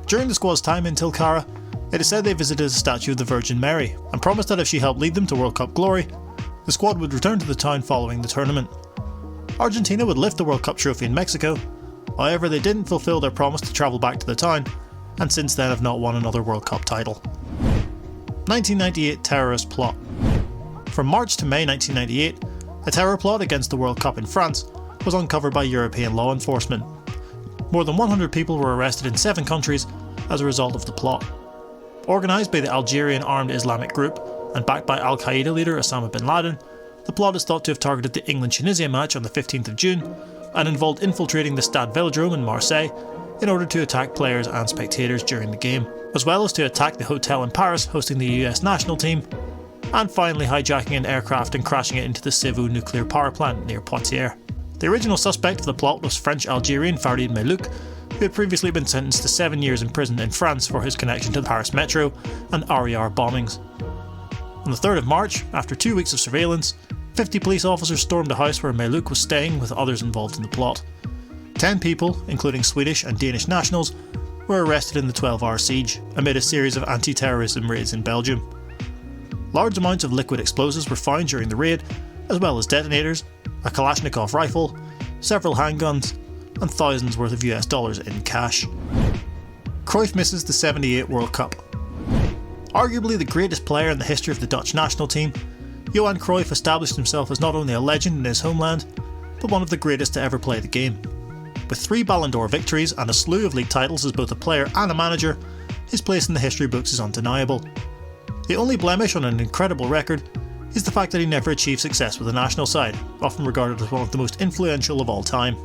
B: During the squad's time in Tilcara, it is said they visited a statue of the Virgin Mary and promised that if she helped lead them to World Cup glory, the squad would return to the town following the tournament. Argentina would lift the World Cup trophy in Mexico, however they didn't fulfill their promise to travel back to the town, and since then have not won another World Cup title. 1998 Terrorist Plot. From March to May 1998, a terror plot against the World Cup in France was uncovered by European law enforcement. More than 100 people were arrested in 7 countries as a result of the plot. Organised by the Algerian armed Islamic group and backed by Al-Qaeda leader Osama bin Laden, the plot is thought to have targeted the England-Tunisia match on the 15th of June and involved infiltrating the Stade Velodrome in Marseille in order to attack players and spectators during the game, as well as to attack the hotel in Paris hosting the US national team, and finally hijacking an aircraft and crashing it into the Civaux nuclear power plant near Poitiers. The original suspect of the plot was French-Algerian Farid Melouk, who had previously been sentenced to 7 years in prison in France for his connection to the Paris Metro and RER bombings. On the 3rd of March, after 2 weeks of surveillance, 50 police officers stormed a house where Melouk was staying with others involved in the plot. 10 people, including Swedish and Danish nationals, were arrested in the 12-hour siege amid a series of anti-terrorism raids in Belgium. Large amounts of liquid explosives were found during the raid, as well as detonators, a Kalashnikov rifle, several handguns, and thousands worth of US dollars in cash. Cruyff misses the '78 World Cup. Arguably the greatest player in the history of the Dutch national team, Johan Cruyff established himself as not only a legend in his homeland, but one of the greatest to ever play the game. With 3 Ballon d'Or victories and a slew of league titles as both a player and a manager, his place in the history books is undeniable. The only blemish on an incredible record is the fact that he never achieved success with the national side, often regarded as one of the most influential of all time.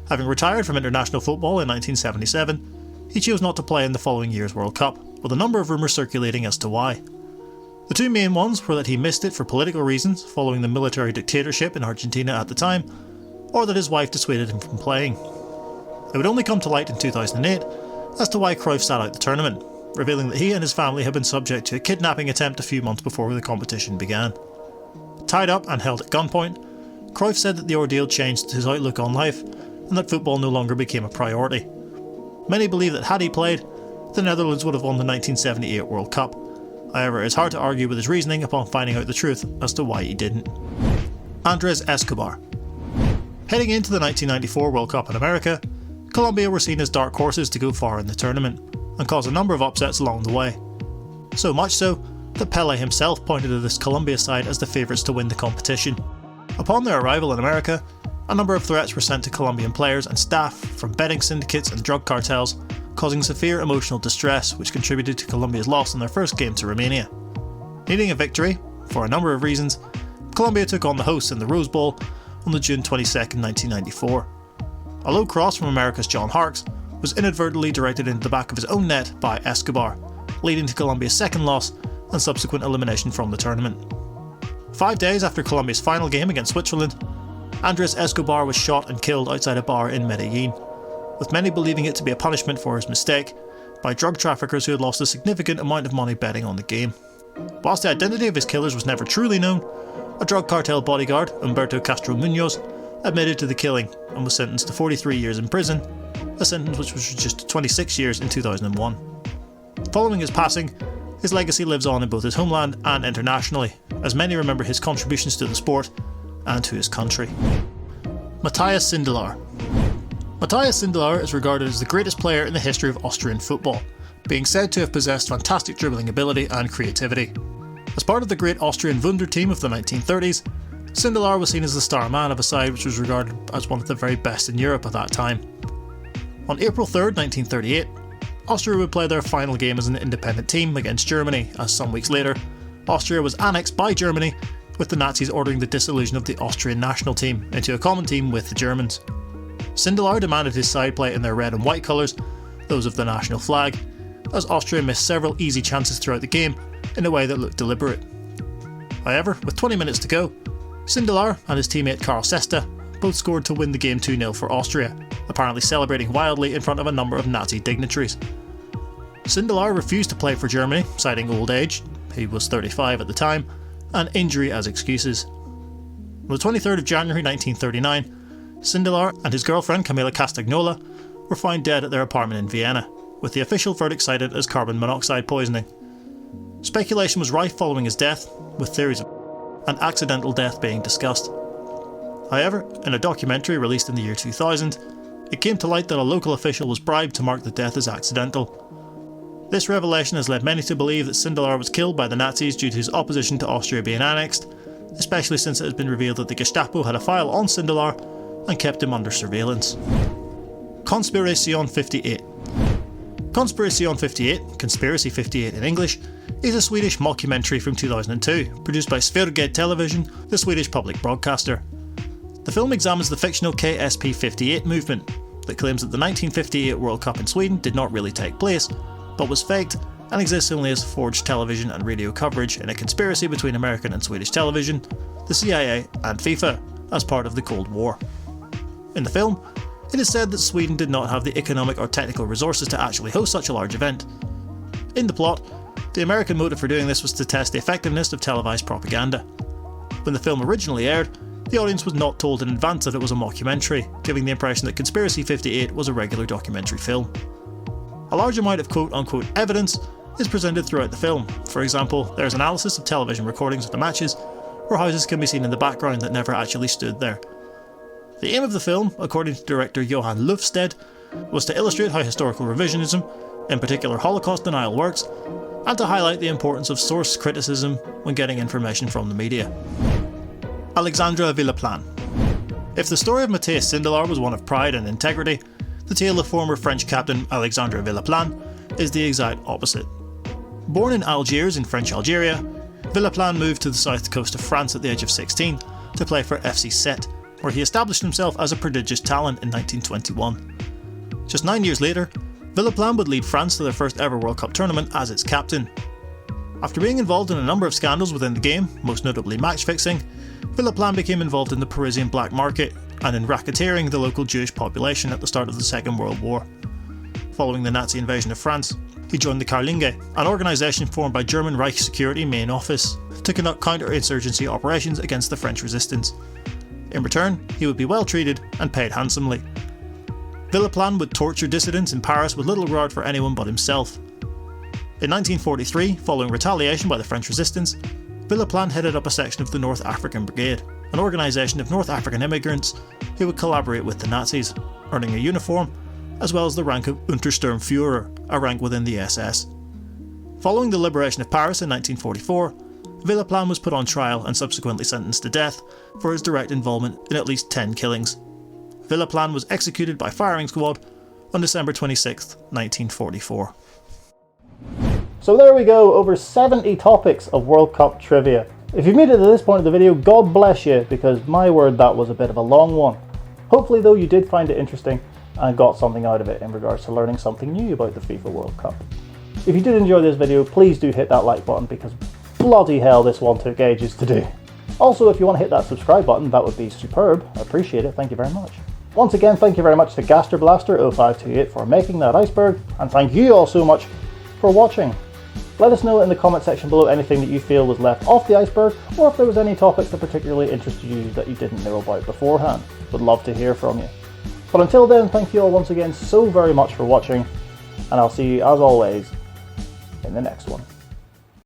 B: Having retired from international football in 1977, he chose not to play in the following year's World Cup, with a number of rumours circulating as to why. The 2 main ones were that he missed it for political reasons following the military dictatorship in Argentina at the time, or that his wife dissuaded him from playing. It would only come to light in 2008 as to why Cruyff sat out the tournament, revealing that he and his family had been subject to a kidnapping attempt a few months before the competition began. Tied up and held at gunpoint, Cruyff said that the ordeal changed his outlook on life and that football no longer became a priority. Many believe that had he played, the Netherlands would have won the 1978 World Cup. However, it's hard to argue with his reasoning upon finding out the truth as to why he didn't. Andres Escobar. Heading into the 1994 World Cup in America, Colombia were seen as dark horses to go far in the tournament, and cause a number of upsets along the way. So much so that Pelé himself pointed to this Colombia side as the favourites to win the competition. Upon their arrival in America, a number of threats were sent to Colombian players and staff from betting syndicates and drug cartels, causing severe emotional distress which contributed to Colombia's loss in their first game to Romania. Needing a victory, for a number of reasons, Colombia took on the hosts in the Rose Bowl on the June 22, 1994. A low cross from America's John Harkes was inadvertently directed into the back of his own net by Escobar, leading to Colombia's second loss and subsequent elimination from the tournament. 5 days after Colombia's final game against Switzerland, Andres Escobar was shot and killed outside a bar in Medellin, with many believing it to be a punishment for his mistake, by drug traffickers who had lost a significant amount of money betting on the game. Whilst the identity of his killers was never truly known, a drug cartel bodyguard, Humberto Castro Munoz, admitted to the killing and was sentenced to 43 years in prison, a sentence which was reduced to 26 years in 2001. Following his passing, his legacy lives on in both his homeland and internationally, as many remember his contributions to the sport and to his country. Matthias Sindelar. Matthias Sindelar is regarded as the greatest player in the history of Austrian football, being said to have possessed fantastic dribbling ability and creativity. As part of the great Austrian Wunder team of the 1930s, Sindelar was seen as the star man of a side which was regarded as one of the very best in Europe at that time. On April 3rd, 1938, Austria would play their final game as an independent team against Germany, as some weeks later, Austria was annexed by Germany, with the Nazis ordering the dissolution of the Austrian national team into a common team with the Germans. Sindelar demanded his side play in their red and white colours, those of the national flag, as Austria missed several easy chances throughout the game in a way that looked deliberate. However, with 20 minutes to go, Sindelar and his teammate Karl Sesta both scored to win the game 2-0 for Austria, apparently celebrating wildly in front of a number of Nazi dignitaries. Sindelar refused to play for Germany, citing old age, he was 35 at the time, and injury as excuses. On the 23rd of January 1939, Sindelar and his girlfriend Camilla Castagnola were found dead at their apartment in Vienna, with the official verdict cited as carbon monoxide poisoning. Speculation was rife following his death, with theories of an accidental death being discussed. However, in a documentary released in the year 2000, it came to light that a local official was bribed to mark the death as accidental. This revelation has led many to believe that Sindelar was killed by the Nazis due to his opposition to Austria being annexed, especially since it has been revealed that the Gestapo had a file on Sindelar and kept him under surveillance. Conspiration 58. Conspiration 58, Conspiracy 58 in English, is a Swedish mockumentary from 2002, produced by Sveriges Television, the Swedish public broadcaster. The film examines the fictional KSP 58 movement that claims that the 1958 World Cup in Sweden did not really take place, but was faked and exists only as forged television and radio coverage in a conspiracy between American and Swedish television, the CIA and FIFA as part of the Cold War. In the film, it is said that Sweden did not have the economic or technical resources to actually host such a large event. In the plot, the American motive for doing this was to test the effectiveness of televised propaganda. When the film originally aired, the audience was not told in advance that it was a mockumentary, giving the impression that Conspiracy 58 was a regular documentary film. A large amount of quote-unquote evidence is presented throughout the film. For example, there is analysis of television recordings of the matches, where houses can be seen in the background that never actually stood there. The aim of the film, according to director Johan Lufsted, was to illustrate how historical revisionism, in particular Holocaust denial, works, and to highlight the importance of source criticism when getting information from the media. Alexandra Villeplan. If the story of Matthias Sindelar was one of pride and integrity, the tale of former French captain Alexandre Villeplan is the exact opposite. Born in Algiers in French Algeria, Villeplan moved to the south coast of France at the age of 16 to play for FC Sète, where he established himself as a prodigious talent in 1921. Just 9 years later, Villeplan would lead France to their first ever World Cup tournament as its captain. After being involved in a number of scandals within the game, most notably match fixing, Villeplan became involved in the Parisian black market and in racketeering the local Jewish population at the start of the Second World War. Following the Nazi invasion of France, he joined the Karlinge, an organisation formed by German Reich Security Main Office, to conduct counter-insurgency operations against the French resistance. In return, he would be well treated and paid handsomely. Villeplan would torture dissidents in Paris with little regard for anyone but himself. In 1943, following retaliation by the French resistance, Villeplan headed up a section of the North African Brigade, an organisation of North African immigrants who would collaborate with the Nazis, earning a uniform, as well as the rank of Untersturmführer, a rank within the SS. Following the liberation of Paris in 1944, Villeplan was put on trial and subsequently sentenced to death for his direct involvement in at least 10 killings. Villeplan was executed by firing squad on December 26, 1944.
A: So there we go, over 70 topics of World Cup trivia. If you've made it to this point of the video, God bless you, because my word, that was a bit of a long one. Hopefully though you did find it interesting and got something out of it in regards to learning something new about the FIFA World Cup. If you did enjoy this video, please do hit that like button, because bloody hell this one took ages to do. Also, if you want to hit that subscribe button, that would be superb. I appreciate it, thank you very much. Once again, thank you very much to GasterBlaster0528 for making that iceberg, and thank you all so much for watching. Let us know in the comment section below anything that you feel was left off the iceberg, or if there was any topics that particularly interested you that you didn't know about beforehand. Would love to hear from you. But until then, thank you all once again so very much for watching, and I'll see you as always in the next one.